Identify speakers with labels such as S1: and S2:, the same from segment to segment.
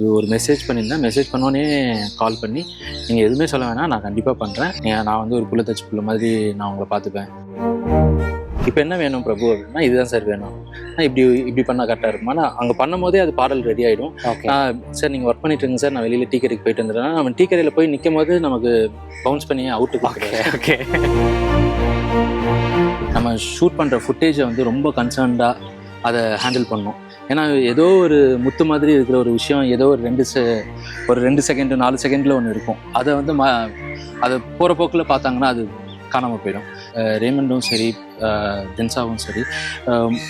S1: ஒரு மெசேஜ் பண்ணியிருந்தேன். மெசேஜ் பண்ணோன்னே கால் பண்ணி, "நீங்கள் எதுவுமே சொல்ல வேணாம், நான் கண்டிப்பாக பண்ணுறேன். நான் வந்து ஒரு புள்ள தச்சு புள்ள மாதிரி நான் உங்களை பார்த்துப்பேன். இப்போ என்ன வேணும் பிரபு?" அப்படின்னா, "இதுதான் சார் வேணும்." இப்படி இப்படி பண்ணால் கரெக்டாக இருக்குமா? அங்கே பண்ணும் போதே அது பாடல் ரெடி ஆகிடும். சார் நீங்கள் ஒர்க் பண்ணிட்டு இருங்க சார், நான் வெளியில் டீ கடைக்கு போயிட்டு வந்துடுறேன். நம்ம டீ கடையில் போய் நிற்கும் போது நமக்கு பவுன்ஸ் பண்ணி அவுட்டு
S2: ஓகே.
S1: நம்ம ஷூட் பண்ணுற ஃபுட்டேஜை வந்து ரொம்ப கன்சர்ன்டாக அதை ஹேண்டில் பண்ணோம். ஏன்னா ஏதோ ஒரு முத்து மாதிரி இருக்கிற ஒரு விஷயம் ஏதோ ஒரு 2 செகண்ட் 4 செகண்டில் ஒன்று இருக்கும். அதை வந்து அதை போகிற போக்கில் பார்த்தாங்கன்னா அது காணாமல் போயிடும். ரேமண்டும் சரி, ஜென்சாவும் சரி,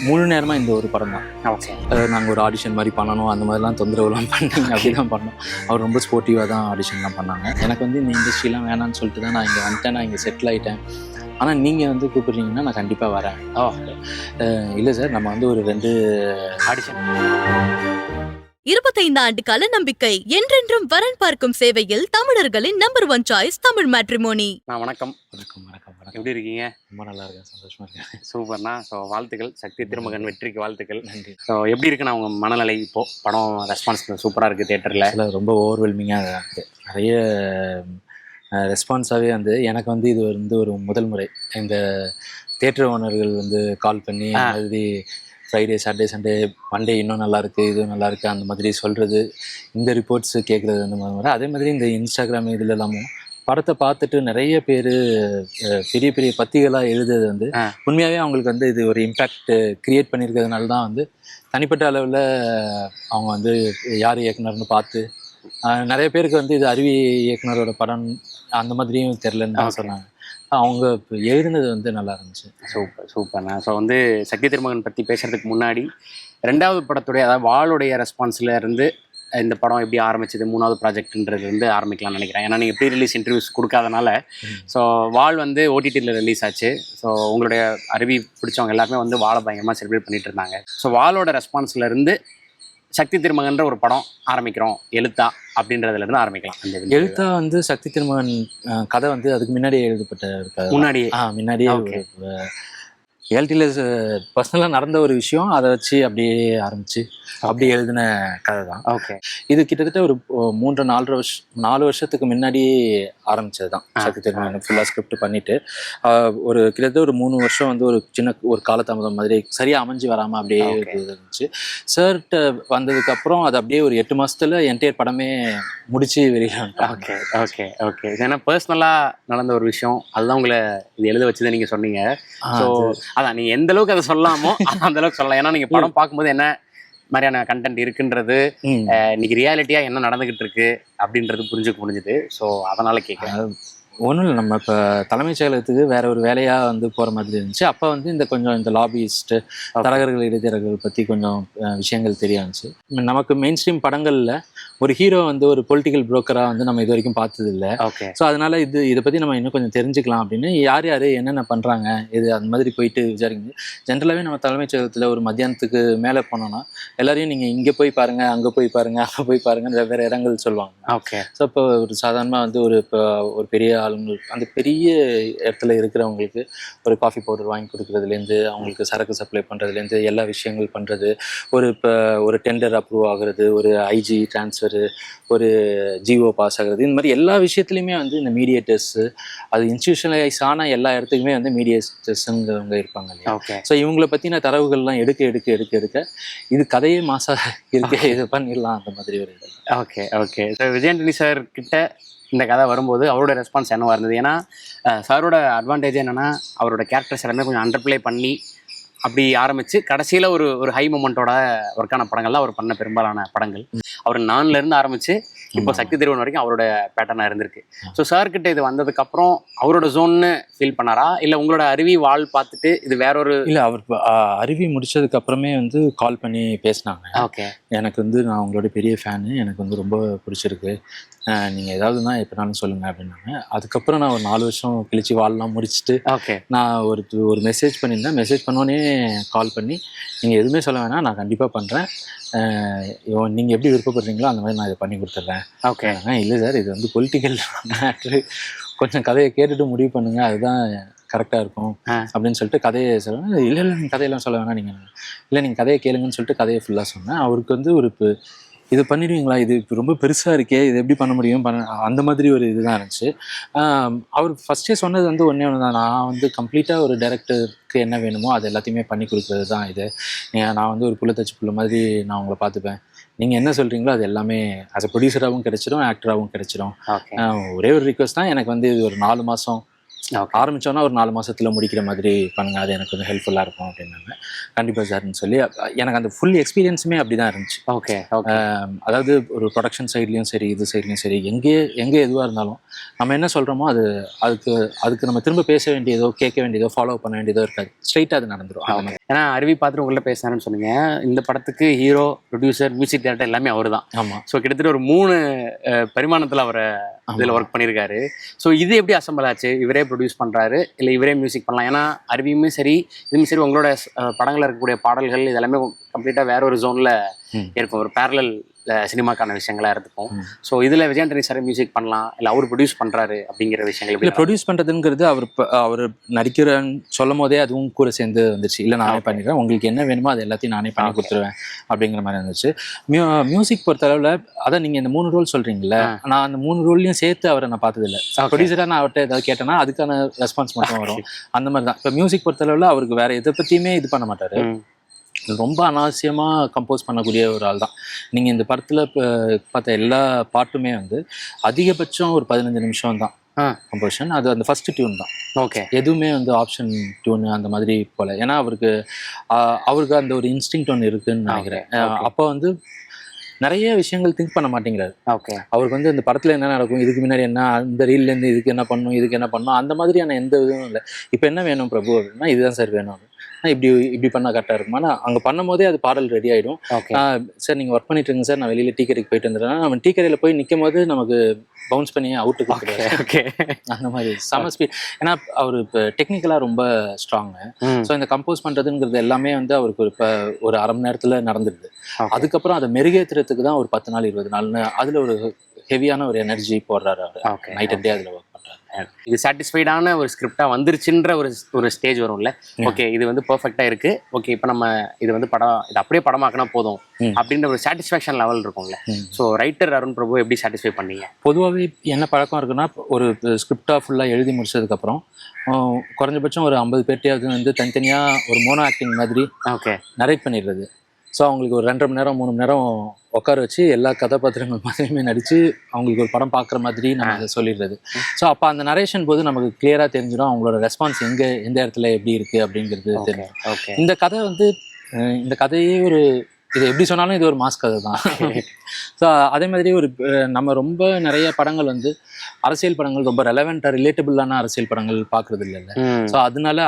S1: முழு நேரமாக இந்த ஒரு படம் தான்.
S2: ஓகே.
S1: நாங்கள் ஒரு ஆடிஷன் மாதிரி பண்ணணும், அந்த மாதிரிலாம் தொந்தரவுலாம் பண்ணி அப்படி தான் பண்ணோம். அவர் ரொம்ப ஸ்போர்ட்டிவாக தான் ஆடிஷன்லாம் பண்ணாங்க. எனக்கு வந்து இந்த இண்டஸ்ட்ரிலாம் வேணான்னு சொல்லிட்டு தான் நான் இங்கே வந்துட்டேன், நான் இங்கே செட்டில் ஆகிட்டேன். ஆனால் நீங்கள் வந்து கூப்பிட்றீங்கன்னா நான் கண்டிப்பாக வரேன். இல்லை சார், நம்ம வந்து ஒரு 2 ஆடிஷன்.
S3: 25 ஆண்டு கால நம்பிக்கை, என்றென்றும் வரன் பார்க்கும் சேவையில் தமிழர்களின் நம்பர் 1 சாய்ஸ் தமிழ் மேட்ரிமோனி.
S2: வணக்கம். எப்படி இருக்கீங்க?
S1: ரொம்ப நல்லா இருக்கேன், சந்தோஷமா இருக்கேன்.
S2: சூப்பர்ண்ணா. ஸோ வாழ்த்துக்கள், சக்தி திருமகன் வெற்றிக்கு வாழ்த்துக்கள்.
S1: நன்றி.
S2: ஸோ எப்படி இருக்குண்ணா உங்கள் மனநிலை? இப்போது படம் ரெஸ்பான்ஸ் சூப்பராக இருக்குது தியேட்டரில்.
S1: ரொம்ப ஓவர்வெல்மிங்காக இருக்குது. நிறைய ரெஸ்பான்ஸாகவே வந்து எனக்கு வந்து இது வந்து ஒரு முதல் முறை இந்த தியேட்டர் ஓனர்கள் வந்து கால் பண்ணி இந்த மாதிரி ஃப்ரைடே, சாட்டர்டே, சண்டே, மண்டே இன்னும் நல்லாயிருக்கு, இதுவும் நல்லாயிருக்கு அந்த மாதிரி சொல்கிறது, இந்த ரிப்போர்ட்ஸு கேட்குறது அந்த மாதிரி. அதே மாதிரி இந்த இன்ஸ்டாகிராம் இதில் எல்லாமும் படத்தை பார்த்துட்டு நிறைய பேர் பெரிய பெரிய பத்திகளாக எழுதுறது வந்து உண்மையாகவே அவங்களுக்கு வந்து இது ஒரு இம்பேக்ட் க்ரியேட் பண்ணியிருக்கிறதுனால தான் வந்து தனிப்பட்ட அளவில் அவங்க வந்து யார் இயக்குனர்னு பார்த்து நிறைய பேருக்கு வந்து இது அருவி இயக்குனரோட படம் அந்த மாதிரியும் தெரிலன்னு தான் சொன்னாங்க. அவங்க இப்போ எழுதுனது வந்து நல்லா இருந்துச்சு.
S2: சூப்பர்ண்ணா. ஸோ வந்து சக்தி திருமகன் பற்றி பேசுகிறதுக்கு முன்னாடி 2வது படத்துடைய, அதாவது வாளுடைய ரெஸ்பான்ஸில் இருந்து இந்த படம் எப்படி ஆரம்பிச்சது, 3வது ப்ராஜெக்ட்ன்றது வந்து ஆரம்பிக்கலாம்னு நினைக்கிறேன். ஏன்னா நீங்கள் ப்ரீ ரிலீஸ் இன்டர்வியூஸ் கொடுக்காதனால. ஸோ வாள் வந்து ஓடிடியில் ரிலீஸ் ஆச்சு. ஸோ உங்களுடைய அருவி பிடிச்சவங்க எல்லாருமே வந்து வாழை பயங்கரமாக செலிப்ரேட் பண்ணிட்டு இருந்தாங்க. ஸோ வாளோட ரெஸ்பான்ஸில் இருந்து சக்தி திருமகன்ற ஒரு படம் ஆரம்பிக்கிறோம், எழுத்தா அப்படின்றதுல இருந்து ஆரம்பிக்கலாம். அந்த
S1: எழுத்தா வந்து சக்தி திருமகன் கதை வந்து அதுக்கு முன்னாடியே எழுதப்பட்ட முன்னாடியே ரியாலிட்டியில் பர்சனலாக நடந்த ஒரு விஷயம், அதை வச்சு அப்படியே ஆரம்பிச்சு அப்படி எழுதின கதை தான்.
S2: ஓகே.
S1: இது கிட்டத்தட்ட ஒரு 4 வருஷத்துக்கு முன்னாடியே ஆரம்பிச்சது தான். சக்தி திருமகன் ஃபுல்லாக ஸ்கிரிப்ட் பண்ணிட்டு ஒரு கிட்டத்தட்ட ஒரு 3 வருஷம் வந்து ஒரு காலதாமதம் மாதிரி சரியாக அமைஞ்சு வராமல் அப்படியே இருந்துச்சு. சார்கிட்ட வந்ததுக்கப்புறம் அது அப்படியே ஒரு 8 மாதத்துல என்டையர் படமே முடிச்சு வெளியில் வந்துட்டோம்.
S2: Okay okay okay. ஏன்னா பர்சனலாக நடந்த ஒரு விஷயம், அதுதான் உங்களை இது எழுத வச்சுதான் நீங்கள் சொன்னீங்க. ஸோ அதான் நீங்கள் எந்த அளவுக்கு அதை சொல்லலாமோ அந்த அளவுக்கு சொல்லலாம். ஏன்னா நீங்கள் படம் பார்க்கும்போது என்ன மாதிரியான கண்டென்ட் இருக்குன்றது, இன்னைக்கு ரியாலிட்டியா என்ன நடந்துகிட்டு இருக்கு அப்படின்றது புரிஞ்சுக்க முடிஞ்சுது. ஸோ அதனால கேட்குறேன்.
S1: ஒன்றும் இல்லை, நம்ம இப்போ தலைமைச் செயலகத்துக்கு வேற ஒரு வேலையாக வந்து போகிற மாதிரி இருந்துச்சு. அப்போ வந்து இந்த லாபியிஸ்ட்டு, தரகர்கள், இடைத்தரகர்கள் பற்றி கொஞ்சம் விஷயங்கள் தெரிய இருந்துச்சு. நமக்கு மெயின் ஸ்ட்ரீம் படங்களில் ஒரு ஹீரோ வந்து ஒரு பொலிட்டிக்கல் புரோக்கராக வந்து நம்ம இது வரைக்கும் பார்த்தது இல்லை.
S2: ஓகே.
S1: ஸோ அதனால இதை பற்றி நம்ம இன்னும் கொஞ்சம் தெரிஞ்சுக்கலாம் அப்படின்னு யார் என்னென்ன பண்ணுறாங்க இது அந்த மாதிரி போயிட்டு விசாரிங்க. ஜென்ரலாகவே நம்ம தலைமைச் செயலகத்தில் ஒரு மத்தியானத்துக்கு மேலே போனோம்னா எல்லாரையும் நீங்கள் இங்கே போய் பாருங்கள், அங்கே போய் பாருங்கள், அங்கே போய் பாருங்கன்னு வெவ்வேறு இடங்கள் சொல்லுவாங்க.
S2: ஓகே.
S1: ஸோ இப்போ ஒரு சாதாரணமாக வந்து ஒரு பெரிய ஆளுங்களுக்கு, அந்த பெரிய இடத்துல இருக்கிறவங்களுக்கு ஒரு காஃபி பவுடர் வாங்கி கொடுக்குறதுலேருந்து அவங்களுக்கு சரக்கு சப்ளை பண்ணுறதுலேருந்து எல்லா விஷயங்கள் பண்ணுறது, இப்போ ஒரு டெண்டர் அப்ரூவ் ஆகுறது, ஒரு ஐஜி ட்ரான்ஸ்ஃபரு, ஒரு ஜிஓ பாஸ் ஆகுறது, இந்த மாதிரி எல்லா விஷயத்துலையுமே வந்து இந்த மீடியேட்டர்ஸு, அது இன்ஸ்டியூஷனலைஸ் ஆன எல்லா இடத்துக்குமே வந்து மீடியேட்டர்ஸுங்கிறவங்க இருப்பாங்க இல்லையா.
S2: ஓகே.
S1: ஸோ இவங்களை பற்றின தரவுகள்லாம் எடுக்க இது கதையே மாசாக இருக்கு, இது பண்ணிடலாம் அந்த மாதிரி ஒரு இது.
S2: Okay okay. So Vijay Antony sir கிட்ட இந்த கதை வரும்போது அவரோட ரெஸ்பான்ஸ் என்னவா இருந்தது? ஏன்னா சாரோட அட்வான்டேஜ் என்னென்னா அவரோட கேரக்டர்ஸ் எல்லாமே கொஞ்சம் அண்டர்பிளே பண்ணி அப்படி ஆரம்பித்து கடைசியில் ஒரு ஹை மூமெண்ட்டோட ஒர்க்கான படங்கள்லாம் அவர் பண்ண பெரும்பாலான படங்கள். அவர் 4லேருந்து ஆரம்பித்து இப்போ சக்தி திருமகன் வரைக்கும் அவரோட பேட்டர்னாக இருந்திருக்கு. ஸோ சார்கிட்ட இது வந்ததுக்கப்புறம் அவரோட ஜோன்னு ஃபீல் பண்ணாரா, இல்லை உங்களோட அருவி வால் பார்த்துட்டு இது வேற ஒரு?
S1: இல்லை, அவர் அருவி முடிச்சதுக்கு அப்புறமே வந்து கால் பண்ணி பேசினாங்க.
S2: ஓகே. எனக்கு வந்து நான் உங்களோட பெரிய ஃபேனு, எனக்கு வந்து ரொம்ப பிடிச்சிருக்கு, நீங்கள் ஏதாவதுனா எப்போனாலும் சொல்லுங்கள் அப்படின்னாங்க. அதுக்கப்புறம் நான் ஒரு 4 வருஷம் கழிச்சு வால்லாம் முடிச்சுட்டு நான் ஒரு மெசேஜ் பண்ணியிருந்தேன். மெசேஜ் பண்ணோன்னே கால் பண்ணி, நீங்கள் எதுவுமே சொல்ல வேணாம், நான் கண்டிப்பாக பண்ணுறேன், நீங்கள் எப்படி விருப்பப்படுறீங்களோ அந்த மாதிரி நான் இதை பண்ணி கொடுத்துட்றேன். ஓகே.
S1: இல்லை சார், இது வந்து பொலிட்டிக்கல் மேட்ரு, கொஞ்சம் கதையை கேட்டுட்டு முடிவு பண்ணுங்க, அதுதான் கரெக்டாக இருக்கும் அப்படின்னு சொல்லிட்டு கதையை சொல்லுவேன். இல்லை நீங்கள் கதையெல்லாம் சொல்ல வேணாம், நீங்கள் கதையை கேளுங்கன்னு சொல்லிட்டு கதையை ஃபுல்லாக சொன்னேன். அவருக்கு வந்து இது பண்ணிடுவீங்களா, இது இப்ப ரொம்ப பெருசா இருக்கே, இது எப்படி பண்ண முடியும் அந்த மாதிரி ஒரு இதுதான் இருந்துச்சு. அவர் ஃபர்ஸ்டே சொன்னது வந்து ஒண்ணே ஒன்று தான், நான் வந்து கம்ப்ளீட்டாக ஒரு டைரக்டருக்கு என்ன வேணுமோ அது எல்லாத்தையுமே பண்ணி கொடுக்குறது தான் இது. நான் வந்து ஒரு புள்ள தச்சு புள்ள மாதிரி நான் உங்களை பார்த்துப்பேன், நீங்கள் என்ன சொல்கிறீங்களோ அது எல்லாமே ஆஸ் அ ப்ரொடியூசராகவும் கிடைச்சிடும், ஆக்டராகவும் கிடைச்சிடும்.
S2: ஓகே
S1: ஒரே ஒரு ரிக்வஸ்ட் தான், எனக்கு வந்து இது ஒரு 4 மாதம்
S2: ஓகே
S1: ஆரம்பித்தோன்னா ஒரு 4 மாதத்தில் முடிக்கிற மாதிரி பண்ணுங்க, அது எனக்கு கொஞ்சம் ஹெல்ப்ஃபுல்லாக இருக்கும் அப்படின்னாங்க. கண்டிப்பாக சார்ன்னு சொல்லி எனக்கு அந்த ஃபுல் எக்ஸ்பீரியன்ஸுமே அப்படி தான் இருந்துச்சு.
S2: ஓகே ஓகே
S1: அதாவது ஒரு ப்ரொடக்ஷன் சைட்லேயும் சரி, இது சைட்லேயும் சரி, எங்கே எதுவாக இருந்தாலும் நம்ம என்ன சொல்கிறோமோ அதுக்கு நம்ம திரும்ப பேச வேண்டியதோ கேட்க வேண்டியதோ ஃபாலோ பண்ண வேண்டியதோ இருக்காது, ஸ்ட்ரைட்டாக அது நடந்துடும்.
S2: ஏன்னா அருவி பார்த்துட்டு உங்கள்ட்ட பேசினாருன்னு சொன்னீங்க, இந்த படத்துக்கு ஹீரோ, ப்ரொடியூசர், மியூசிக் டைரக்டர் எல்லாமே அவர் தான்.
S1: ஆமாம்.
S2: ஸோ கிட்டத்தட்ட ஒரு 3 பரிமாணத்தில் அவரை இதில் ஒர்க் பண்ணியிருக்காரு. ஸோ இது எப்படி அசம்பிள் ஆச்சு? இவரே ப்ரொடியூஸ் பண்ணுறாரு இல்லை இவரே மியூசிக் பண்ணலாம்? ஏன்னா அருவியுமே சரி இதுவுமே சரி உங்களோட படங்களில் இருக்கக்கூடிய பாடல்கள் இதெல்லாமே கம்ப்ளீட்டாக வேற ஒரு ஜோனில் இருக்கும், ஒரு பேரலல் சினிமாக்கான விஷயங்களா இருக்கும். ஸோ இதில் விஜய் ஆண்டனி சார் மியூசிக் பண்ணலாம் இல்லை அவர் ப்ரொடியூஸ் பண்ணுறாரு அப்படிங்கிற விஷயங்கள்
S1: இல்லை ப்ரொடியூஸ் பண்ணுறதுங்கிறது அவர் நடிக்கிறன்னு சொல்லும் போதே அதுவும் கூட சேர்ந்து வந்துச்சு. இல்லை நானே பண்ணிடுறேன், உங்களுக்கு என்ன வேணுமோ அது எல்லாத்தையும் நானே பண்ணி கொடுத்துருவேன் அப்படிங்கிற மாதிரி இருந்துச்சு. மியூசிக் பொறுத்தளவில் அதான் நீங்கள் இந்த 3 ரோல் சொல்கிறீங்களே, நான் அந்த 3 ரோல்லையும் சேர்த்து அவரை நான் பார்த்ததில்லை. ப்ரொடியூசராக நான் அவர்கிட்ட ஏதாவது கேட்டேன்னா அதுக்கான ரெஸ்பான்ஸ் மட்டும் வரும், அந்த மாதிரி தான். இப்போ மியூசிக் பொறுத்தளவில் அவருக்கு வேறு எதை பற்றியுமே இது பண்ண மாட்டார், ரொம்ப அனாவசியமாக கம்போஸ் பண்ணக்கூடிய ஒரு ஆள் தான். நீங்கள் இந்த படத்தில் பார்த்த எல்லா பாட்டுமே வந்து அதிகபட்சம் ஒரு 15 நிமிஷம் தான் கம்போசிஷன். அது அந்த ஃபர்ஸ்ட் டியூன் தான்.
S2: ஓகே,
S1: எதுவுமே வந்து ஆப்ஷன் டியூன் அந்த மாதிரி போல. ஏன்னா அவருக்கு அந்த ஒரு இன்ஸ்டிங்க்ட் ஒன்று இருக்குன்னு நினைக்கிறேன். அப்போ வந்து நிறைய விஷயங்கள் திங்க் பண்ண மாட்டேங்கிறாரு.
S2: ஓகே,
S1: அவருக்கு வந்து இந்த படத்தில் என்ன நடக்கும், இதுக்கு முன்னாடி என்ன, இந்த ரீல்லேருந்து இதுக்கு என்ன பண்ணணும், இதுக்கு என்ன பண்ணணும், அந்த மாதிரியான எந்த இதுவும் இல்லை. இப்போ என்ன வேணும் பிரபு அப்படின்னா இதுதான் சார் வேணும், இப்படி பண்ணால் கரெக்டாக இருக்குமா, நான் அங்கே பண்ணும் போதே அது பாடல் ரெடி ஆகிடும். சார் நீங்கள் ஒர்க் பண்ணிட்டு இருங்க சார், நான் வெளியில் டீ கடைக்கு போயிட்டு வந்துடுறேன். நம்ம டீ கடையில் போய் நிற்கும் போது நமக்கு பவுன்ஸ் பண்ணி அவுட்டு கொடுக்குறாரு.
S2: ஓகே,
S1: அந்த மாதிரி செம ஸ்பீட். ஏன்னா அவர் இப்போ டெக்னிக்கலாக ரொம்ப ஸ்ட்ராங்கு. ஸோ இந்த கம்போஸ் பண்ணுறதுங்கிறது எல்லாமே வந்து அவருக்கு இப்போ ஒரு அரை மணி நேரத்தில் நடந்துடுது. அதுக்கப்புறம் அதை மெருகேற்றுறதுக்கு தான் ஒரு 10 நாள் 20 நாள்னு அதில் ஒரு ஹெவியான ஒரு எனர்ஜி போடுறாரு அவர். நைட் அண்ட் டே அதில் ஒர்க் பண்ணுறாரு.
S2: இது சாட்டிஸ்ஃபைடான ஒரு ஸ்கிரிப்டாக வந்துருச்சுன்ற ஒரு ஸ்டேஜ் வரும்ல. ஓகே, இது வந்து பர்ஃபெக்டாக இருக்குது, ஓகே இப்போ நம்ம இது வந்து இது அப்படியே படமாக்கினா போதும் அப்படின்ற ஒரு சாட்டிஸ்ஃபேக்ஷன் லெவல் இருக்கும்ல. ஸோ ரைட்டர் அருண் பிரபு எப்படி சாட்டிஸ்ஃபை பண்ணீங்க?
S1: பொதுவாகவே என்ன பழக்கம் இருக்குன்னா, ஒரு ஸ்கிரிப்டாக ஃபுல்லாக எழுதி முடிச்சதுக்கப்புறம் குறைஞ்சபட்சம் ஒரு 50 பேர்ட்டையாவது வந்து தனித்தனியாக ஒரு மோனோ ஆக்டிங் மாதிரி நரேட் பண்ணிடுறது. ஸோ அவங்களுக்கு ஒரு 2.5 மணி நேரம் 3 மணி நேரம் உட்கார வச்சு எல்லா கதாபாத்திரங்கள் மாதிரியுமே நடித்து அவங்களுக்கு ஒரு படம் பார்க்குற மாதிரி நம்ம அதை சொல்லிடுறது. ஸோ அப்போ அந்த நரேஷன் போது நமக்கு கிளியராக தெரிஞ்சிடும் அவங்களோட ரெஸ்பான்ஸ் எந்த இடத்துல எப்படி இருக்குது அப்படிங்கிறது தெரியும். இந்த கதையே இது எப்படி சொன்னாலும் இது ஒரு மாஸ் கதை தான். ஸோ அதே மாதிரி நம்ம ரொம்ப நிறைய படங்கள் வந்து அரசியல் படங்கள் ரொம்ப ரெலவெண்ட்டாக ரிலேட்டபிளான அரசியல் படங்கள் பார்க்குறது இல்லைல்ல. ஸோ அதனால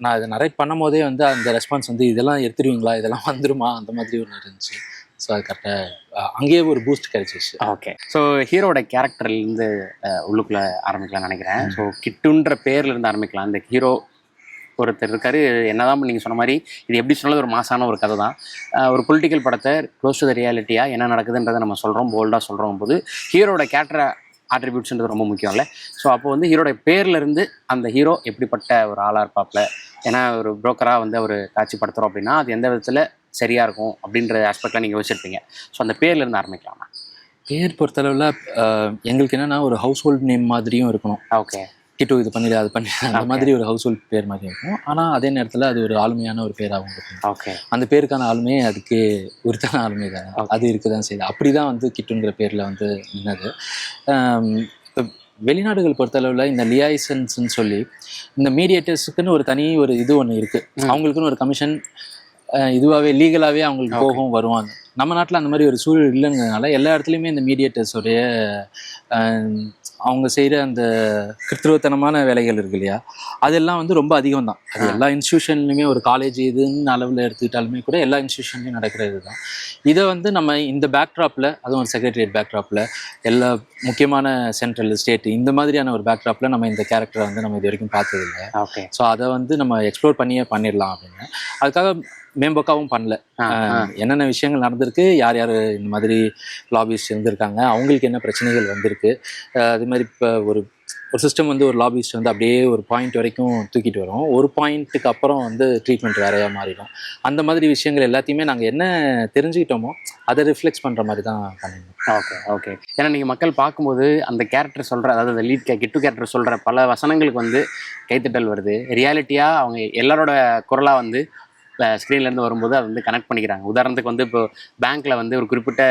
S1: நான் இதை நரேட் பண்ணும் போதே வந்து அந்த ரெஸ்பான்ஸ் வந்து இதெல்லாம் எடுத்துருவீங்களா, இதெல்லாம் வந்துருமா, அந்த மாதிரி ஒன்று இருந்துச்சு. ஸோ அது கரெக்டாக அங்கேயே ஒரு பூஸ்ட் கிடைச்சிச்சு.
S2: ஓகே, ஸோ ஹீரோட கேரக்டர்லேருந்து உள்ளுக்குள்ளே ஆரம்பிக்கலாம்னு நினைக்கிறேன். ஸோ கிட்டுன்ற பேர்லேருந்து ஆரம்பிக்கலாம். இந்த ஹீரோ ஒருத்தர் இருக்காரு, என்னதான் நீங்கள் சொன்ன மாதிரி இது எப்படி சொன்னாலும் ஒரு மாசான ஒரு கதை தான். ஒரு பொலிட்டிக்கல் படத்தை க்ளோஸ் டு த ரியாலிட்டியாக என்ன நடக்குதுன்றதை நம்ம சொல்கிறோம், போல்டாக சொல்கிறோம் போது ஹீரோட கேரக்டர் ஆட்ரிபியூட்ஸ்ன்றது ரொம்ப முக்கியம் இல்லை. ஸோ அப்போ வந்து ஹீரோட பேர்லேருந்து அந்த ஹீரோ எப்படிப்பட்ட ஒரு ஆளாக இருப்பாப்ல, ஏன்னா ஒரு புரோக்கராக வந்து அவர் காட்சிப்படுத்துகிறோம் அப்படின்னா அது எந்த விதத்தில் சரியாக இருக்கும் அப்படின்ற ஆஸ்பெக்ட்லாம் நீங்கள் யோசிச்சிருப்பீங்க. ஸோ அந்த பேர்லேருந்து ஆரம்பிக்கலாமா?
S1: பேர் பொறுத்தளவில் எங்களுக்கு என்னென்னா ஒரு ஹவுஸ் ஹோல்ட் நேம் மாதிரியும் இருக்கணும்.
S2: ஓகே,
S1: கிட்டு இது பண்ணிடு அது பண்ணி அந்த மாதிரி ஒரு ஹவுஸ் ஹோல்ட் பேர் மாதிரி இருக்கும். ஆனால் அதே நேரத்தில் அது ஒரு ஆளுமையான ஒரு பேராகவும் இருக்கும்.
S2: ஓகே,
S1: அந்த பேருக்கான ஆளுமையே அதுக்கு உரித்தான ஆளுமை தானே, அது இருக்க தான் செய்யுது. அப்படி தான் வந்து கிட்டுங்கிற பேரில் வந்து நின்னது. வெளிநாடுகள் பொறுத்தளவில் இந்த லியாய்சன்ஸ்ன்னு சொல்லி இந்த மீடியேட்டர்ஸுக்குன்னு ஒரு தனி ஒரு இது ஒன்று இருக்குது. அவங்களுக்குன்னு ஒரு கமிஷன் இதுவாகவே லீகலாகவே அவங்களுக்கு போகவும் வருவாங்க. நம்ம நாட்டில் அந்த மாதிரி ஒரு சூழல் இல்லைங்கிறதுனால எல்லா இடத்துலையுமே இந்த மீடியேட்டர்ஸோடைய அவங்க செய்கிற அந்த கிருத்திருவத்தனமான வேலைகள் இருக்கு இல்லையா, அதெல்லாம் வந்து ரொம்ப அதிகம் தான். அது எல்லா இன்ஸ்டியூஷன்லையுமே ஒரு காலேஜ் இதுன்னு அளவில் எடுத்துக்கிட்டாலுமே கூட எல்லா இன்ஸ்டியூஷன்லையும் நடக்கிறது தான். இதை வந்து நம்ம இந்த பேக்ட்ராப்பில், அதுவும் ஒரு செக்ரட்டரியேட் பேக்ட்ராப்பில், எல்லா முக்கியமான சென்ட்ரல் ஸ்டேட் இந்த மாதிரியான ஒரு பேக்ட்ராப்பில் நம்ம இந்த கேரக்டரை வந்து நம்ம இது வரைக்கும் பார்த்ததில்லை.
S2: ஓகே,
S1: ஸோ அதை வந்து நம்ம எக்ஸ்ப்ளோர் பண்ணிடலாம் அப்படின்னு அதுக்காக மேம்போக்காவும் பண்ணல. என்னென்ன விஷயங்கள் நடந்திருக்கு, யார் யார் இந்த மாதிரி லாபிஸ்ட் இருந்திருக்காங்க, அவங்களுக்கு என்ன பிரச்சனைகள் வந்திருக்கு, அது மாதிரி இப்போ ஒரு ஒரு சிஸ்டம் வந்து ஒரு லாபிஸ்ட் வந்து அப்படியே ஒரு பாயிண்ட் வரைக்கும் தூக்கிட்டு வரும், ஒரு பாயிண்ட்டுக்கு அப்புறம் வந்து ட்ரீட்மெண்ட் வேறையாக மாறிடும். அந்த மாதிரி விஷயங்கள் எல்லாத்தையுமே நாங்கள் என்ன தெரிஞ்சுக்கிட்டோமோ அதை ரிஃப்ளெக்ஸ் பண்ணுற மாதிரி தான் பண்ணியிருந்தோம்.
S2: Okay okay. ஏன்னா நீங்கள் மக்கள் பார்க்கும்போது அந்த கேரக்டர் சொல்கிற, அதாவது அந்த லீட் கிட்டு கேரக்டர் சொல்கிற பல வசனங்களுக்கு வந்து கைத்தட்டல் வருது. ரியாலிட்டியாக அவங்க எல்லாரோட குரலாக வந்து ஸ்க்ரீன்லேருந்து வரும்போது அதை வந்து கனெக்ட் பண்ணிக்கிறாங்க. உதாரணத்துக்கு வந்து இப்போ பேங்க்கில் வந்து ஒரு குறிப்பிட்ட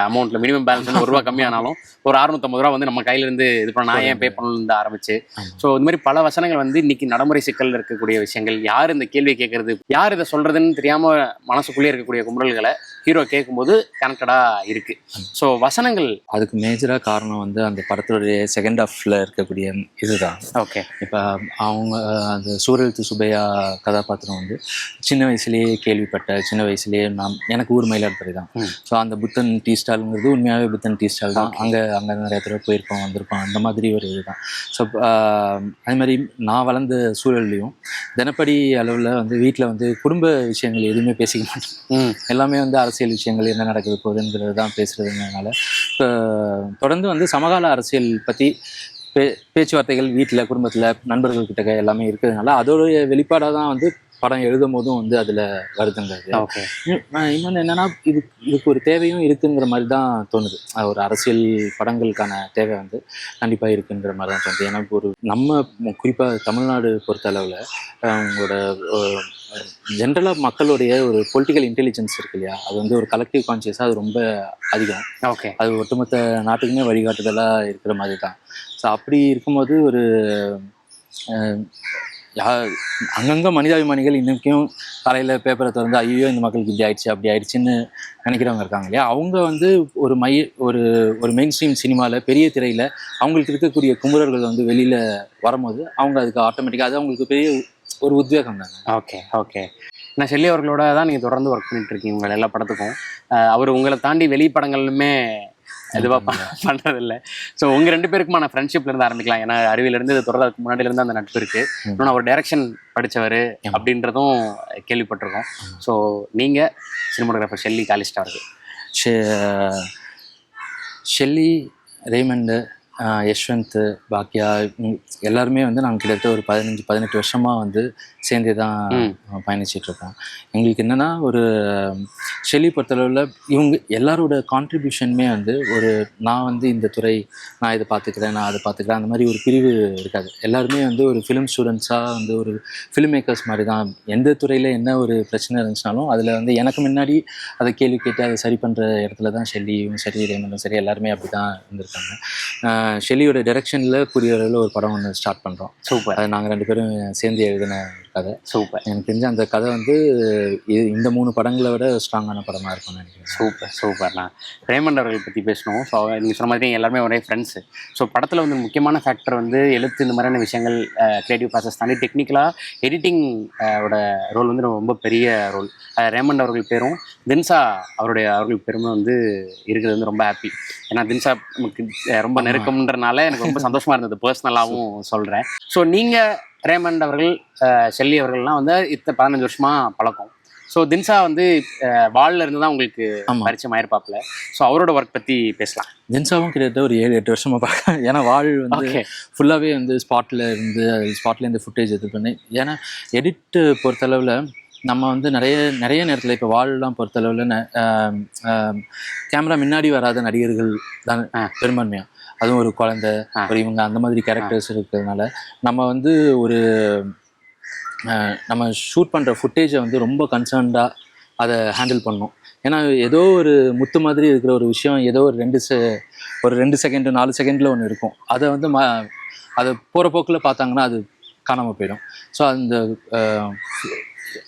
S2: அமௌண்ட்டில் மினிமம் பேலன்ஸ் வந்து ₹1 கம்மியானாலும் ஒரு ₹650 வந்து நம்ம கையிலேருந்து இது பண்ண நான் ஏன் பே பண்ணணும்னு ஆரம்பிச்சு. ஸோ இது மாதிரி பல வசனங்கள் வந்து இன்னைக்கு நடைமுறை சிக்கல் இருக்கக்கூடிய விஷயங்கள். யார் இந்த கேள்வியை கேட்கறது, யார் இதை சொல்கிறதுன்னு தெரியாமல் மனசுக்குள்ளேயே இருக்கக்கூடிய குமுறல்களை ஹீரோ கேட்கும்போது கனெக்டடாக இருக்குது. ஸோ வசனங்கள்
S1: அதுக்கு மேஜராக காரணம் வந்து அந்த படத்துடைய செகண்ட் ஹாஃபில் இருக்கக்கூடிய இதுதான்.
S2: ஓகே.
S1: இப்போ அவங்க அந்த சூரழுத்து சுப்பையா கதாபாத்திரம் வந்து சின்ன வயசுலேயே கேள்விப்பட்ட, சின்ன வயசுலேயே எனக்கு ஊர் மயிலாடுதுறை தான். ஸோ அந்த புத்தன் டீ ஸ்டாலுங்கிறது உண்மையாகவே புத்தன் டீ ஸ்டால் தான். அங்கே நிறைய தடவை போயிருக்கோம், வந்திருக்கோம், அந்த மாதிரி ஒரு இதுதான். ஸோ அதே மாதிரி நான் வளர்ந்த சூழல்லையும் தினப்படி அளவில் வந்து வீட்டில் வந்து குடும்ப விஷயங்கள் எதுவுமே பேசிக்க மாட்டோம். எல்லாமே வந்து அரசியல் விஷயங்கள் என்ன நடக்குது போகுதுங்கிறது தான் பேசுகிறதுனால தொடர்ந்து வந்து சமகால அரசியல் பற்றி பேச்சுவார்த்தைகள் வீட்டில், குடும்பத்தில், நண்பர்கள்கிட்ட எல்லாமே இருக்கிறதுனால அதோடைய வெளிப்பாடாக தான் வந்து படம் எழுதும் போதும் வந்து அதில் வருதுங்கிறது. இன்னொன்று என்னென்னா இதுக்கு ஒரு தேவையும் இருக்குங்கிற மாதிரி தான் தோணுது. ஒரு அரசியல் படங்களுக்கான தேவை வந்து கண்டிப்பாக இருக்குங்கிற மாதிரி தான் தோணுது. ஏன்னா ஒரு நம்ம குறிப்பாக தமிழ்நாடு பொறுத்த அளவில் அவங்களோட ஜென்ரலாக மக்களுடைய ஒரு பொலிட்டிக்கல் இன்டெலிஜென்ஸ் இருக்கு இல்லையா, அது வந்து ஒரு கலெக்டிவ் கான்சியஸாக அது ரொம்ப அதிகம்.
S2: ஓகே. அது
S1: ஒட்டுமொத்த நாட்டுக்குமே வழிகாட்டுதலாக இருக்கிற மாதிரி தான். ஸோ அப்படி இருக்கும்போது ஒரு அங்கங்கே மனிதாபிமானிகள் இன்றைக்கும் காலையில் பேப்பரை திறந்து ஐயோ இந்த மக்களுக்கு இப்படி ஆயிடுச்சு அப்படி ஆயிடுச்சுன்னு நினைக்கிறவங்க இருக்காங்க இல்லையா. அவங்க வந்து ஒரு ஒரு மெயின் ஸ்ட்ரீம் சினிமாவில் பெரிய திரையில் அவங்களுக்கு இருக்கக்கூடிய குமுறல்கள் வந்து வெளியில் வரும்போது அவங்க அதுக்கு ஆட்டோமேட்டிக்காக அது அவங்களுக்கு பெரிய ஒரு உத்வேகம் தாங்க.
S2: Okay okay. நான் ஷெல்லி அவர்களோட தான் நீங்கள் தொடர்ந்து ஒர்க் பண்ணிட்டு இருக்கீங்க உங்கள் எல்லா படத்துக்கும். அவர் உங்களை தாண்டி வெளிப்படங்களுமே எதுவாக பண்ணுறதில்ல. ஸோ உங்கள் 2 பேருக்குமான ஃப்ரெண்ட்ஷிப்லேருந்து ஆரம்பிக்கலாம். ஏன்னா அறிவிலேருந்து இது தொடர்றதுக்கு முன்னாடியிலேருந்து அந்த நட்பு இருக்குது. இன்னொன்று அவர் டைரக்ஷன் படித்தவர் அப்படின்றதும் கேள்விப்பட்டிருக்கோம். ஸோ நீங்கள் சினிமாட்டோகிராஃபர் ஷெல்லி காலிஸ்டா அவர்கள்,
S1: ஷெல்லி, ரேமண்டு, யஷ்வந்த், பாக்கியா எல்லாருமே வந்து நாங்கள் கிட்டத்தட்ட ஒரு 15-18 வருஷமாக வந்து சேர்ந்தே தான் பயணிச்சிட்ருக்கோம். எங்களுக்கு என்னென்னா ஒரு ஷெல்லி பொறுத்தளவில் இவங்க எல்லாரோட கான்ட்ரிபியூஷனுமே வந்து நான் வந்து இந்த துறை நான் இதை பார்த்துக்கிறேன், நான் அதை பார்த்துக்கிறேன், அந்த மாதிரி ஒரு பிரிவு இருக்காது. எல்லாருமே வந்து ஒரு ஃபிலிம் ஸ்டூடெண்ட்ஸாக வந்து ஒரு ஃபிலிம் மேக்கர்ஸ் மாதிரி தான். எந்த துறையில் என்ன ஒரு பிரச்சனை இருந்துச்சுனாலும் அதில் வந்து எனக்கு முன்னாடி அதை கேள்வி கேட்டு அதை சரி பண்ணுற இடத்துல தான் ஷெல்லியும் சரி, ரேமண்டும் சரி எல்லாருமே அப்படி தான் இருந்திருக்காங்க. ஷெல்லியோட டைரக்ஷனில் புரியவரில் ஒரு படம் ஒன்று ஸ்டார்ட் பண்ணுறோம்.
S2: சூப்பர்.
S1: அதை நாங்கள் 2 பேரும் சேர்ந்து எழுதின கதை.
S2: சூப்பர்.
S1: எனக்கு தெரிஞ்ச அந்த கதை வந்து இந்த 3 படங்களை விட ஸ்ட்ராங்கான படமாக இருக்கும்னு நினைக்கிறேன்.
S2: சூப்பர் சூப்பர்ண்ணா. ரேமண்ட் அவர்கள் பற்றி பேசணும். ஸோ நீங்கள் சொன்ன மாதிரி எல்லாருமே ஒரே ஃப்ரெண்ட்ஸு. ஸோ படத்தில் வந்து முக்கியமான ஃபேக்டர் வந்து எழுத்து, இந்த மாதிரியான விஷயங்கள், க்ரியேட்டிவ் ப்ராசஸ் தாண்டி டெக்னிக்கலாக எடிட்டிங் ஓட ரோல் வந்து ரொம்ப பெரிய ரோல். ரேமண்ட் அவர்கள் பேரும் தின்சா அவர்கள் பேருமே வந்து இருக்கிறது வந்து ரொம்ப ஹாப்பி. ஏன்னா தின்சா நமக்கு ரொம்ப நெருக்கம்ன்றனால எனக்கு ரொம்ப சந்தோஷமாக இருந்தது, பர்சனலாகவும் சொல்கிறேன். ஸோ நீங்கள் ரேமண்ட் அவர்கள், ஷெல்லி அவர்கள்லாம் வந்து 15 வருஷமாக பழக்கம். ஸோ தின்சா வந்து வால்ல இருந்து தான் உங்களுக்கு பரிச்சயம் ஆயிருப்பாப்புல. ஸோ அவரோட ஒர்க் பற்றி பேசலாம்.
S1: தின்சாவும் கிட்டத்தட்ட ஒரு 7-8 வருஷமாக பார்க்க. ஏன்னா வாழ் வந்து ஃபுல்லாகவே வந்து ஸ்பாட்லேருந்து ஃபுட்டேஜ் இது பண்ணி. ஏன்னா எடிட்டு பொறுத்தளவில் நம்ம வந்து நிறைய நேரத்தில் இப்போ வாழலாம் பொறுத்தளவில் கேமரா முன்னாடி வராத நடிகர்கள் தான் பெரும்பான்மையாக, அதுவும் ஒரு குழந்தை, ஒரு இவங்க அந்த மாதிரி கேரக்டர்ஸ் இருக்கிறதுனால நம்ம வந்து நம்ம ஷூட் பண்ணுற ஃபுட்டேஜை வந்து ரொம்ப கன்சர்ன்டாக அதை ஹேண்டில் பண்ணணும். ஏன்னா ஏதோ ஒரு முத்து மாதிரி இருக்கிற ஒரு விஷயம் ஏதோ ஒரு 2 செகண்டு 4 செகண்டில் ஒன்று இருக்கும். அதை வந்து அதை போகிற போக்கில் பார்த்தாங்கன்னா அது காணாமல் போயிடும். ஸோ அந்த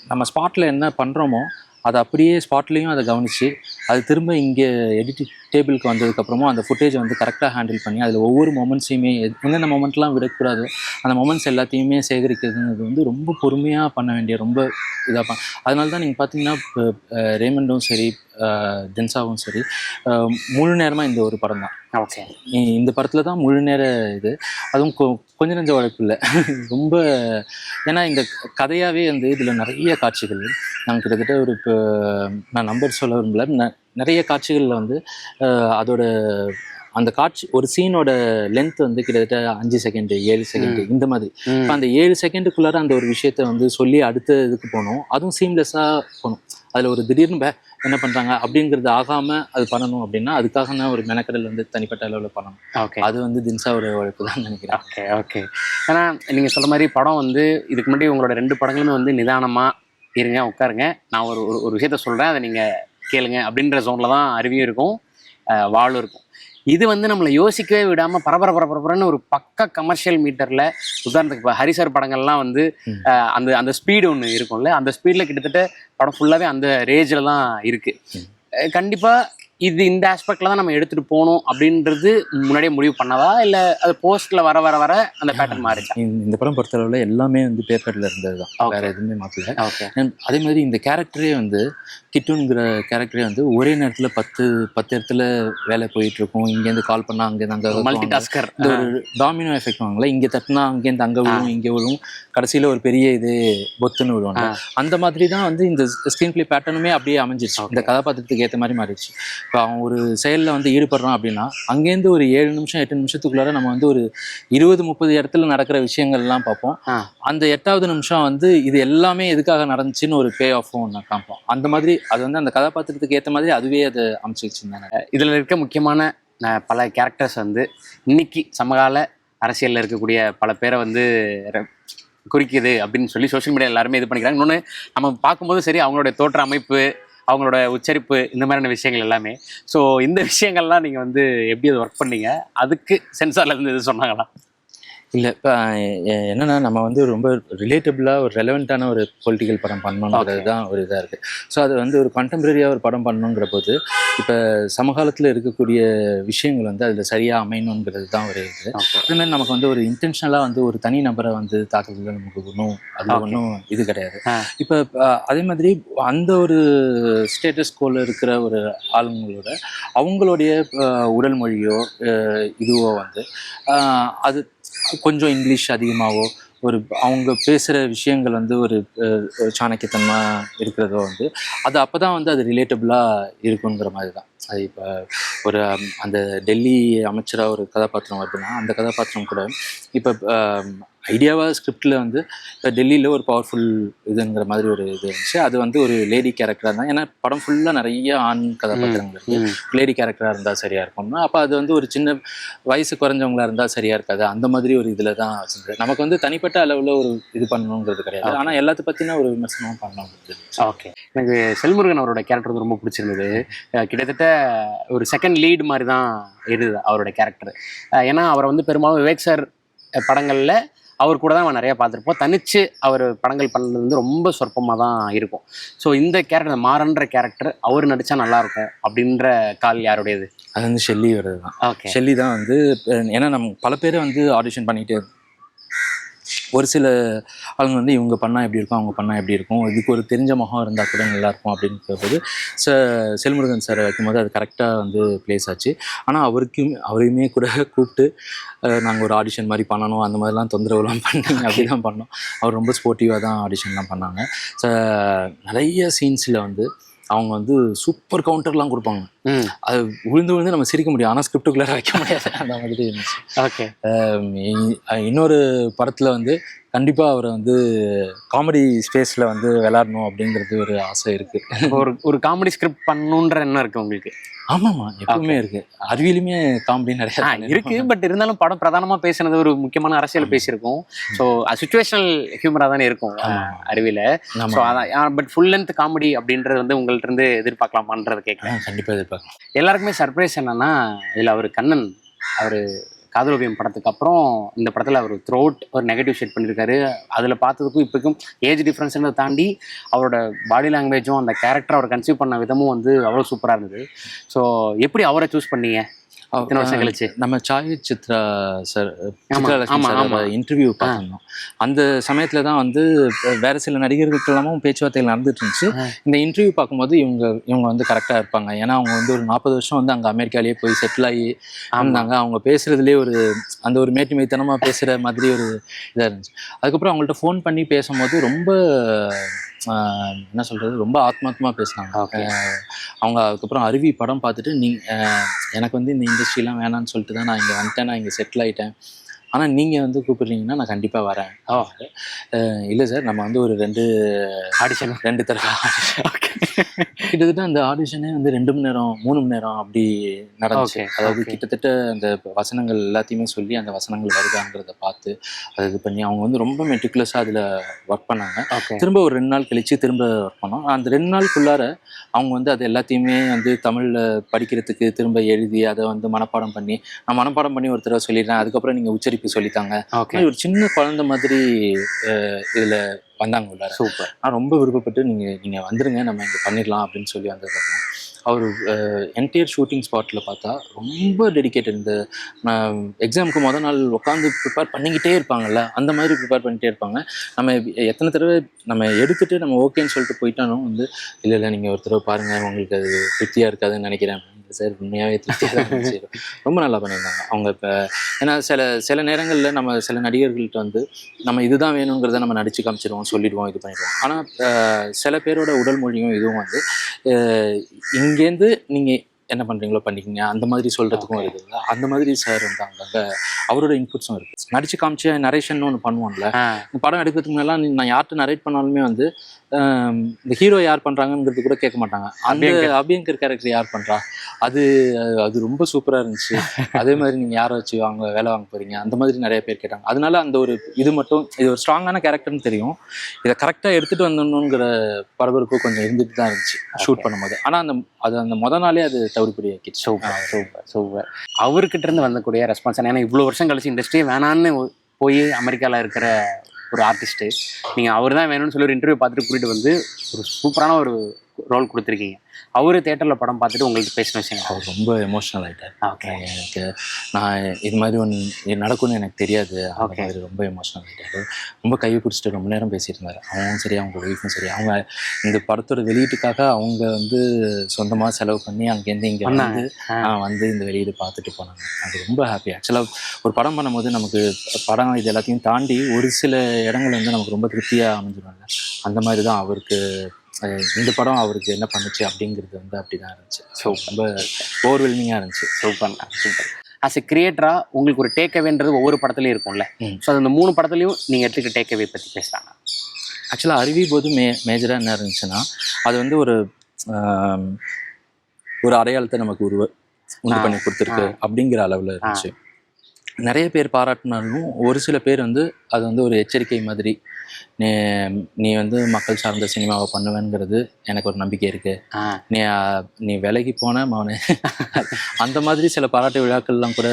S1: நம்ம ஸ்பாட்டில் என்ன பண்ணுறோமோ அதை அப்படியே ஸ்பாட்லேயும் அதை கவனித்து அது திரும்ப இங்கே எடிட்டிங் டேபிளுக்கு வந்ததுக்கப்புறமும் அந்த ஃபுட்டேஜை வந்து கரெக்டாக ஹேண்டில் பண்ணி அதில் ஒவ்வொரு மொமெண்ட்ஸையுமே எந்தெந்த மொமெண்ட்லாம் விடக்கூடாது அந்த மொமெண்ட்ஸ் எல்லாத்தையுமே சேகரிக்கிறதுங்கிறது வந்து ரொம்ப பொறுமையாக பண்ண வேண்டிய ரொம்ப இதாக அதனால தான் நீங்கள் பார்த்தீங்கன்னா இப்போ ரேமண்டும் சரி தின்சாவும் சரி முழு நேரமாக இந்த ஒரு படம் தான்.
S2: ஓகே.
S1: இந்த படத்தில் தான் முழு நேர இது, அதுவும் கொஞ்சம் நெஞ்ச உழைப்பு இல்லை ரொம்ப. ஏன்னா இந்த கதையாகவே வந்து இதில் நிறைய காட்சிகள் நாங்கள் கிட்டத்தட்ட ஒரு இப்போ நான் நம்பர் சொல்ல விரும்பல, நிறைய காட்சிகளில் வந்து அதோட அந்த காட்சி ஒரு சீனோட லென்த் வந்து கிட்டத்தட்ட 5 செகண்ட் 7 செகண்ட் இந்த மாதிரி. இப்போ அந்த 7 செகண்டுக்குள்ளார அந்த ஒரு விஷயத்த வந்து சொல்லி அடுத்த இதுக்கு போகணும், அதுவும் சீம்லெஸ்ஸாக போகணும். அதில் ஒரு திடீர்னு என்ன பண்ணுறாங்க அப்படிங்கிறது ஆகாமல் அது பண்ணணும் அப்படின்னா அதுக்காக நான் ஒரு மெனக்கடல் வந்து தனிப்பட்ட அளவில் பண்ணணும்.
S2: ஓகே,
S1: அது வந்து தின்சாவோட உழைப்பு தான் நினைக்கிறேன்.
S2: Okay okay. ஏன்னா நீங்கள் சொல்கிற மாதிரி படம் வந்து இதுக்கு முன்னாடி உங்களோட 2 படங்களுமே வந்து நிதானமாக இருங்க, உட்காருங்க, நான் ஒரு ஒரு விஷயத்த சொல்கிறேன், அதை நீங்கள் கேளுங்க அப்படின்ற ஜோனில் தான் அருவியும் இருக்கும், வாழும் இருக்கும். இது வந்து நம்மளை யோசிக்கவே விடாமல் பரபரன்னு ஒரு பக்க கமர்ஷியல் மீட்டரில், உதாரணத்துக்கு இப்போ ஹரிசர் படங்கள்லாம் வந்து அந்த அந்த ஸ்பீடு ஒன்று இருக்கும்ல, அந்த ஸ்பீடில் கிட்டத்தட்ட படம் ஃபுல்லாகவே அந்த ரேஞ்சில் தான் இருக்குது. கண்டிப்பாக இது இந்த ஆஸ்பெக்ட்ல தான் நம்ம எடுத்துட்டு போகணும் அப்படின்றது முன்னாடியே முடிவு பண்ணதா, இல்லை அது போஸ்ட்ல வர வர வர அந்த பேட்டர்ன் மாறிச்சா?
S1: இந்த படம் பொறுத்தளவில் எல்லாமே வந்து பேப்பர்ல இருந்தது தான், வேற எதுவுமே மாற்றல. அதே மாதிரி இந்த கேரக்டரே வந்து கிட்டுங்கிற கேரக்டரே வந்து ஒரே நேரத்தில் 10 இடத்துல வேலை போயிட்டு இருக்கும். இங்கேருந்து கால் பண்ணா அங்கேருந்து அங்கே
S2: மல்டி டாஸ்கர்,
S1: இந்த ஒரு டாமினோ எஃபெக்ட் வாங்கல, இங்கே தட்டினா அங்கேருந்து அங்கே விழுவும், இங்கே விழுவும், கடைசியில் ஒரு பெரிய இது பொத்துன்னு விழுவாங்க. அந்த மாதிரி தான் வந்து இந்த ஸ்க்ரீன் பிளே பேட்டர்னுமே அப்படியே அமைஞ்சிருச்சு, இந்த கதாபாத்திரத்துக்கு ஏற்ற மாதிரி மாறிடுச்சு. இப்போ அவன் ஒரு செயலில் வந்து ஈடுபடுறான் அப்படின்னா அங்கேருந்து ஒரு 7 நிமிஷம் 8 நிமிஷத்துக்குள்ளார நம்ம வந்து ஒரு 20-30 இடத்துல நடக்கிற விஷயங்கள்லாம் பார்ப்போம். அந்த 8வது நிமிஷம் வந்து இது எல்லாமே எதுக்காக நடந்துச்சுன்னு ஒரு பே ஆஃபும் ஒன்று காமிப்போம். அந்த மாதிரி அது வந்து அந்த கதாபாத்திரத்துக்கு ஏற்ற மாதிரி அதுவே அதை அமைச்சிருச்சுருந்தாங்க.
S2: இதில் இருக்க முக்கியமான பல கேரக்டர்ஸ் வந்து இன்னைக்கு சமகால அரசியலில் இருக்கக்கூடிய பல பேரை வந்து குறிக்குது அப்படின்னு சொல்லி சோஷியல் மீடியா எல்லாருமே இது பண்ணிக்கிறாங்க. இன்னொன்று நம்ம பார்க்கும்போது சரி, அவங்களுடைய தோற்ற அமைப்பு, அவங்களோட உச்சரிப்பு, இந்த மாதிரியான விஷயங்கள் எல்லாமே. ஸோ இந்த விஷயங்கள்லாம் நீங்கள் வந்து எப்படி அதை ஒர்க் பண்ணீங்க? அதுக்கு சென்சார்ல இருந்து இது சொன்னாங்களா?
S1: இல்லை, இப்போ என்னென்னா நம்ம வந்து ரொம்ப ரிலேட்டபிளாக ஒரு ரெலவெண்ட்டான ஒரு பொலிட்டிக்கல் படம் பண்ணணுங்கிறது தான் ஒரு இதாக இருக்குது. ஸோ அது வந்து ஒரு கண்டெம்பரரியாக ஒரு படம் பண்ணணுங்கிற போது இப்போ சமகாலத்தில் இருக்கக்கூடிய விஷயங்கள் வந்து அதில் சரியாக அமையணுங்கிறது தான் ஒரு இது. அதுமாதிரி நமக்கு வந்து ஒரு இன்டென்ஷனலாக வந்து ஒரு தனி நபரை வந்து தாக்குறதுல நமக்கு ஒன்றும் இது கிடையாது. இப்போ அதே மாதிரி அந்த ஒரு ஸ்டேட்டஸ் கோல இருக்கிற ஒரு ஆளுங்களோட அவங்களுடைய உடல் மொழியோ இதுவோ வந்து அது கொஞ்சம் இங்கிலீஷ் அதிகமாகவோ, ஒரு அவங்க பேசுகிற விஷயங்கள் வந்து ஒரு சாணக்கியத்தனமாக இருக்கிறதோ வந்து அது அப்போ தான் வந்து அது ரிலேட்டபிளாக இருக்குங்கிற மாதிரி தான். அது இப்போ ஒரு அந்த டெல்லி அமைச்சராக ஒரு கதாபாத்திரம் வருதுன்னா அந்த கதாபாத்திரம் கூட இப்போ ஐடியாவாக ஸ்கிரிப்டில் வந்து இப்போ டெல்லியில் ஒரு பவர்ஃபுல் இதுங்கிற மாதிரி ஒரு இது இருந்துச்சு. அது வந்து ஒரு லேடி கேரக்டராக இருந்தால், ஏன்னா படம் ஃபுல்லாக நிறைய ஆண் கதாபாத்திரங்கள் இருக்குது, லேடி கேரக்டராக இருந்தால் சரியாக இருக்கும்னா அப்போ அது வந்து ஒரு சின்ன வயசு குறைஞ்சவங்களாக இருந்தால் சரியாக இருக்காது. அந்த மாதிரி ஒரு இதில் தான் வச்சுருந்தது. நமக்கு வந்து தனிப்பட்ட அளவில் ஒரு இது பண்ணணுங்கிறது கிடையாது, ஆனால் எல்லாத்த பற்றின ஒரு விமர்சனமும் பண்ணணும்.
S2: ஓகே, எனக்கு செல்முருகன் அவரோட கேரக்டர் வந்து ரொம்ப பிடிச்சிருந்தது. கிட்டத்தட்ட ஒரு செகண்ட் லீடு மாதிரி தான் இருந்தது அவரோட கேரக்டர். ஏன்னா அவரை வந்து பெரும்பாலும் விவேக் சார் படங்களில் அவர் கூட தான் நம்ம நிறையா பார்த்துருப்போம். தனிச்சு அவர் படங்கள் பண்ணது வந்து ரொம்ப சொற்பமாக தான் இருக்கும். ஸோ இந்த கேரக்டர் மாறன்ற கேரக்டர் அவர் நடித்தா நல்லாயிருக்கும் அப்படின்ற கால் யாருடையது?
S1: அது வந்து ஷெல்லியோடது தான்.
S2: ஓகே,
S1: ஷெல்லி தான் வந்து, ஏன்னா நம்ம பல பேரை வந்து ஆடிஷன் பண்ணிகிட்டே ஒரு சில ஆளுங்க வந்து இவங்க பண்ணால் எப்படி இருக்கும், அவங்க பண்ணால் எப்படி இருக்கும், இதுக்கு ஒரு தெரிஞ்ச முகம் இருந்தால் கூட நல்லாயிருக்கும் அப்படின்ற போது செல்முருகன் சாரை வைக்கும்போது அது கரெக்டாக வந்து ப்ளேஸ் ஆச்சு. ஆனால் அவரையுமே கூட கூப்பிட்டு நாங்கள் ஒரு ஆடிஷன் மாதிரி பண்ணணும், அந்த மாதிரிலாம் தொந்தரவுலாம் பண்ணி அப்படி தான் பண்ணோம். அவர் ரொம்ப ஸ்போர்ட்டிவாக தான் ஆடிஷன்லாம் பண்ணாங்க. ஸோ நிறைய சீன்ஸில் வந்து அவங்க வந்து சூப்பர் கவுண்டர்லாம் கொடுப்பாங்க, அது விழுந்து நம்ம சிரிக்க முடியும், ஆனால் ஸ்கிரிப்டுக்குள்ளே வைக்க முடியாது, அந்த மாதிரி இருந்துச்சு.
S2: ஓகே,
S1: இன்னொரு படத்தில் வந்து கண்டிப்பாக அவரை வந்து காமெடி ஸ்பேஸில் வந்து விளையாடணும் அப்படிங்கிறது ஒரு ஆசை இருக்குது.
S2: ஒரு காமெடி ஸ்கிரிப்ட் பண்ணணுன்ற எண்ணம் இருக்குது உங்களுக்கு?
S1: ஆமாம்மா, எப்பவுமே இருக்குது. அறிவியலுமே காமெடி நிறையா
S2: இருக்குது. பட் இருந்தாலும் படம் பிரதானமாக பேசுனது ஒரு முக்கியமான அரசியல் பேசியிருக்கோம். ஸோ சிச்சுவேஷனல் ஹியூமராக தானே இருக்கும் அறிவியல். ஸோ அதான், பட் ஃபுல் லென்த் காமெடி அப்படின்றது வந்து உங்கள்ட்ட இருந்து எதிர்பார்க்கலாமான்றது கேட்குறேன்.
S1: கண்டிப்பாக எதிர்பார்க்கலாம்.
S2: எல்லாருக்குமே சர்ப்ரைஸ் என்னன்னா, இதில் அவர் கண்ணன் அவர் காதலோவியம் படத்துக்கு அப்புறம் இந்த படத்தில் அவர் த்ரோட் ஒரு நெகட்டிவ் ஷேட் பண்ணியிருக்காரு. அதில் பார்த்ததுக்கும் இப்போக்கும் ஏஜ் டிஃப்ரென்ஸ்ன்றதை தாண்டி அவரோட பாடி லாங்குவேஜும் அந்த கேரக்டர் அவர் கன்சீவ் பண்ண விதமும் வந்து அவ்வளோ சூப்பராக இருந்தது. ஸோ எப்படி அவரை சூஸ் பண்ணீங்க இத்தனை வருஷம் கழிச்சு?
S1: நம்ம சித்ரா இன்டர்வியூ பார்த்துருந்தோம். அந்த சமயத்தில் தான் வந்து வேறு சில நடிகர்களுக்கெல்லாமும் பேச்சுவார்த்தைகள் நடந்துட்டு இருந்துச்சு. இந்த இன்டர்வியூ பார்க்கும்போது இவங்க வந்து கரெக்டாக இருப்பாங்க, ஏன்னா அவங்க வந்து ஒரு 40 வருஷம் வந்து அங்கே அமெரிக்காலேயே போய் செட்டில் ஆகி இருந்தாங்க. அவங்க பேசுகிறதுலேயே ஒரு அந்த ஒரு மேட்டுமைத்தனமாக பேசுகிற மாதிரி ஒரு இதாக இருந்துச்சு. அதுக்கப்புறம் அவங்கள்ட்ட ஃபோன் பண்ணி பேசும்போது ரொம்ப என்ன சொல்கிறது, ரொம்ப ஆத்மார்த்தமாக பேசினாங்க.
S2: ஓகே.
S1: அவங்க அதுக்கப்புறம் அருவி படம் பார்த்துட்டு எனக்கு வந்து இந்த இண்டஸ்ட்ரிலாம் வேணான்னு சொல்லிட்டு தான் நான் இங்கே வந்துட்டேன், நான் இங்கே செட்டில் ஆகிட்டேன், ஆனால் நீங்கள் வந்து கூப்பிடுறீங்கன்னா நான் கண்டிப்பாக வரேன். இல்லை சார், நம்ம வந்து ஒரு 2 தடவை கிட்டத்தட்ட அந்த ஆடிஷனே வந்து 2 மணி நேரம் 3 மணி நேரம் அப்படி நடந்துச்சு. அதாவது கிட்டத்தட்ட அந்த வசனங்கள் எல்லாத்தையுமே சொல்லி அந்த வசனங்கள் வருதாங்கிறத பார்த்து அதை இது பண்ணி அவங்க வந்து ரொம்ப மெட்டிகுலஸாக அதில் ஒர்க் பண்ணாங்க. திரும்ப ஒரு 2 நாள் கழிச்சு திரும்ப ஒர்க் பண்ணோம். அந்த 2 நாளுக்குள்ளார அவங்க வந்து அது எல்லாத்தையுமே வந்து தமிழில் படிக்கிறதுக்கு திரும்ப எழுதி அதை வந்து மனப்பாடம் பண்ணி, நான் மனப்பாடம் பண்ணி ஒரு தடவை சொல்லிடுறேன், அதுக்கப்புறம் நீங்கள் உச்சரிப்பு சொல்லித்தாங்க, ஒரு சின்ன குழந்தை மாதிரி இதில் வந்தாங்க உள்ளார.
S2: சூப்பர்.
S1: நான் ரொம்ப விருப்பப்பட்டு நீங்கள் வந்துடுங்க, நம்ம இங்கே பண்ணிடலாம் அப்படின்னு சொல்லி வந்ததுக்கப்புறம் அவர் என்டையர் ஷூட்டிங் ஸ்பாட்டில் பார்த்தா ரொம்ப டெடிக்கேட்டட். இந்த எக்ஸாமுக்கு மொதல் நாள் உட்காந்து ப்ரிப்பேர் பண்ணிக்கிட்டே இருப்பாங்கல்ல, அந்த மாதிரி ப்ரிப்பேர் பண்ணிகிட்டே இருப்பாங்க. நம்ம எத்தனை தடவை நம்ம எடுத்துகிட்டு நம்ம ஓகேன்னு சொல்லிட்டு போயிட்டாலும் வந்து இல்லை நீங்கள் ஒரு தடவை பாருங்கள், உங்களுக்கு அது திருப்தியாக இருக்காதுன்னு நினைக்கிறேன். சார் உண்மையாகவே திருப்தியாக தான் இருந்துச்சு, ரொம்ப நல்லா பண்ணியிருந்தாங்க அவங்க. இப்போ ஏன்னா சில நேரங்களில் நம்ம சில நடிகர்கள்ட்ட வந்து நம்ம இதுதான் வேணுங்கிறத நம்ம நடிச்சு காமிச்சிடுவோம், சொல்லிடுவோம், இது பண்ணிடுவோம். ஆனால் சில பேரோட உடல் மொழியும் இதுவும் வந்து இங்கேருந்து நீங்கள் என்ன பண்ணுறீங்களோ பண்ணிக்கிங்க அந்த மாதிரி சொல்கிறதுக்கும் இருக்குதுல்ல, அந்த மாதிரி சார் வந்து அங்கங்கே அவரோட இன்புட்ஸும் இருக்குது. நடிச்சு காமிச்சு நரேஷன் ஒன்று பண்ணுவோம்ல, இந்த படம் எடுக்கிறதுக்கு முன்னெல்லாம் நான் யார்கிட்ட நரேட் பண்ணாலுமே வந்து இந்த ஹீரோ யார் பண்ணுறாங்கங்கிறது கூட கேட்க மாட்டாங்க. அந்த அபியங்கர் கேரக்டர் யார் பண்ணுறா, அது ரொம்ப சூப்பராக இருந்துச்சு, அதே மாதிரி நீங்கள் யாரை வச்சு வேலை வாங்க போகிறீங்க, அந்த மாதிரி நிறைய பேர் கேட்டாங்க. அதனால அந்த ஒரு இது மட்டும், இது ஒரு ஸ்ட்ராங்கான கேரக்டர்னு தெரியும், இதை கரெக்டாக எடுத்துகிட்டு வந்துடணுங்கிற பரபரப்பு கொஞ்சம் இருந்துட்டு தான் இருந்துச்சு ஷூட் பண்ணும்போது. ஆனால் அந்த முத நாளே அது தவிர்ப்படி ஆக்கிடுச்சு.
S2: சூப்பர். அவர்கிட்ட இருந்து வந்தக்கூடிய ரெஸ்பான்ஸ், ஏன்னா இவ்வளோ வருஷம் கழிச்சு இண்டஸ்ட்ரியே வேணான்னு போய் அமெரிக்காவில் இருக்கிற ஒரு ஆர்டிஸ்ட்டு, நீங்கள் அவர் தான் வேணும்னு சொல்லி ஒரு இன்டர்வியூ பார்த்துட்டு கூட்டிகிட்டு வந்து ஒரு சூப்பரான ஒரு ரோல் கொடுத்துருக்கீங்க. அவரு தேட்டரில் படம் பார்த்துட்டு உங்களுக்கு பேசின விஷயம்,
S1: அவர் ரொம்ப எமோஷ்னல் ஆகிட்டார்.
S2: ஓகே.
S1: எனக்கு நான் இது மாதிரி ஒன்று நடக்கும்னு எனக்கு தெரியாது, ஓகே, அவர் ரொம்ப எமோஷ்னல் ஆகிட்டார். ரொம்ப கையை பிடிச்சிட்டு ரொம்ப நேரம் பேசிட்டு இருந்தார். அவங்களும் சரி, அவங்க ஒய்ஃபும் சரி, அவங்க இந்த படத்தோட வெளியீட்டுக்காக அவங்க வந்து சொந்தமாக செலவு பண்ணி அங்கேருந்து இங்கே வந்து இந்த வெளியீடு பார்த்துட்டு போனாங்க. அது ரொம்ப ஹாப்பி. ஆக்சுவலாக ஒரு படம் பண்ணும்போது நமக்கு படம் இது எல்லாத்தையும் தாண்டி ஒரு சில இடங்கள் வந்து நமக்கு ரொம்ப திருப்தியாக அமைஞ்சிருவாங்க. அந்த மாதிரி தான் அவருக்கு இந்த படம் அவருக்கு என்ன பண்ணுச்சு அப்படிங்கிறது வந்து அப்படி தான் இருந்துச்சு. ஸோ ரொம்ப ஓவர்வெல்மிங்காக இருந்துச்சு.
S2: சூப்பர். ஆஸ் எ கிரியேட்டரா உங்களுக்கு ஒரு டேக்அவேன்றது ஒவ்வொரு படத்துலையும் இருக்கும்ல. ஸோ அது அந்த 3 படத்துலையும் நீங்கள் எடுத்துக்கிட்ட டேக்அவே பற்றி பேசுகிறாங்க.
S1: ஆக்சுவலாக அருவி போது மேஜராக என்ன இருந்துச்சுன்னா, அது வந்து ஒரு அடையாளத்தை நமக்கு உண்டு பண்ணி கொடுத்துருக்கு அப்படிங்கிற அளவில் இருந்துச்சு. நிறைய பேர் பாராட்டினாலும் ஒரு சில பேர் வந்து அது வந்து ஒரு எச்சரிக்கை மாதிரி, நீ வந்து மக்கள் சார்ந்த சினிமாவை பண்ணுவேங்கிறது எனக்கு ஒரு நம்பிக்கை இருக்கு, நீ விலகி போன மவனே அந்த மாதிரி சில பாராட்டு விழாக்கள்லாம் கூட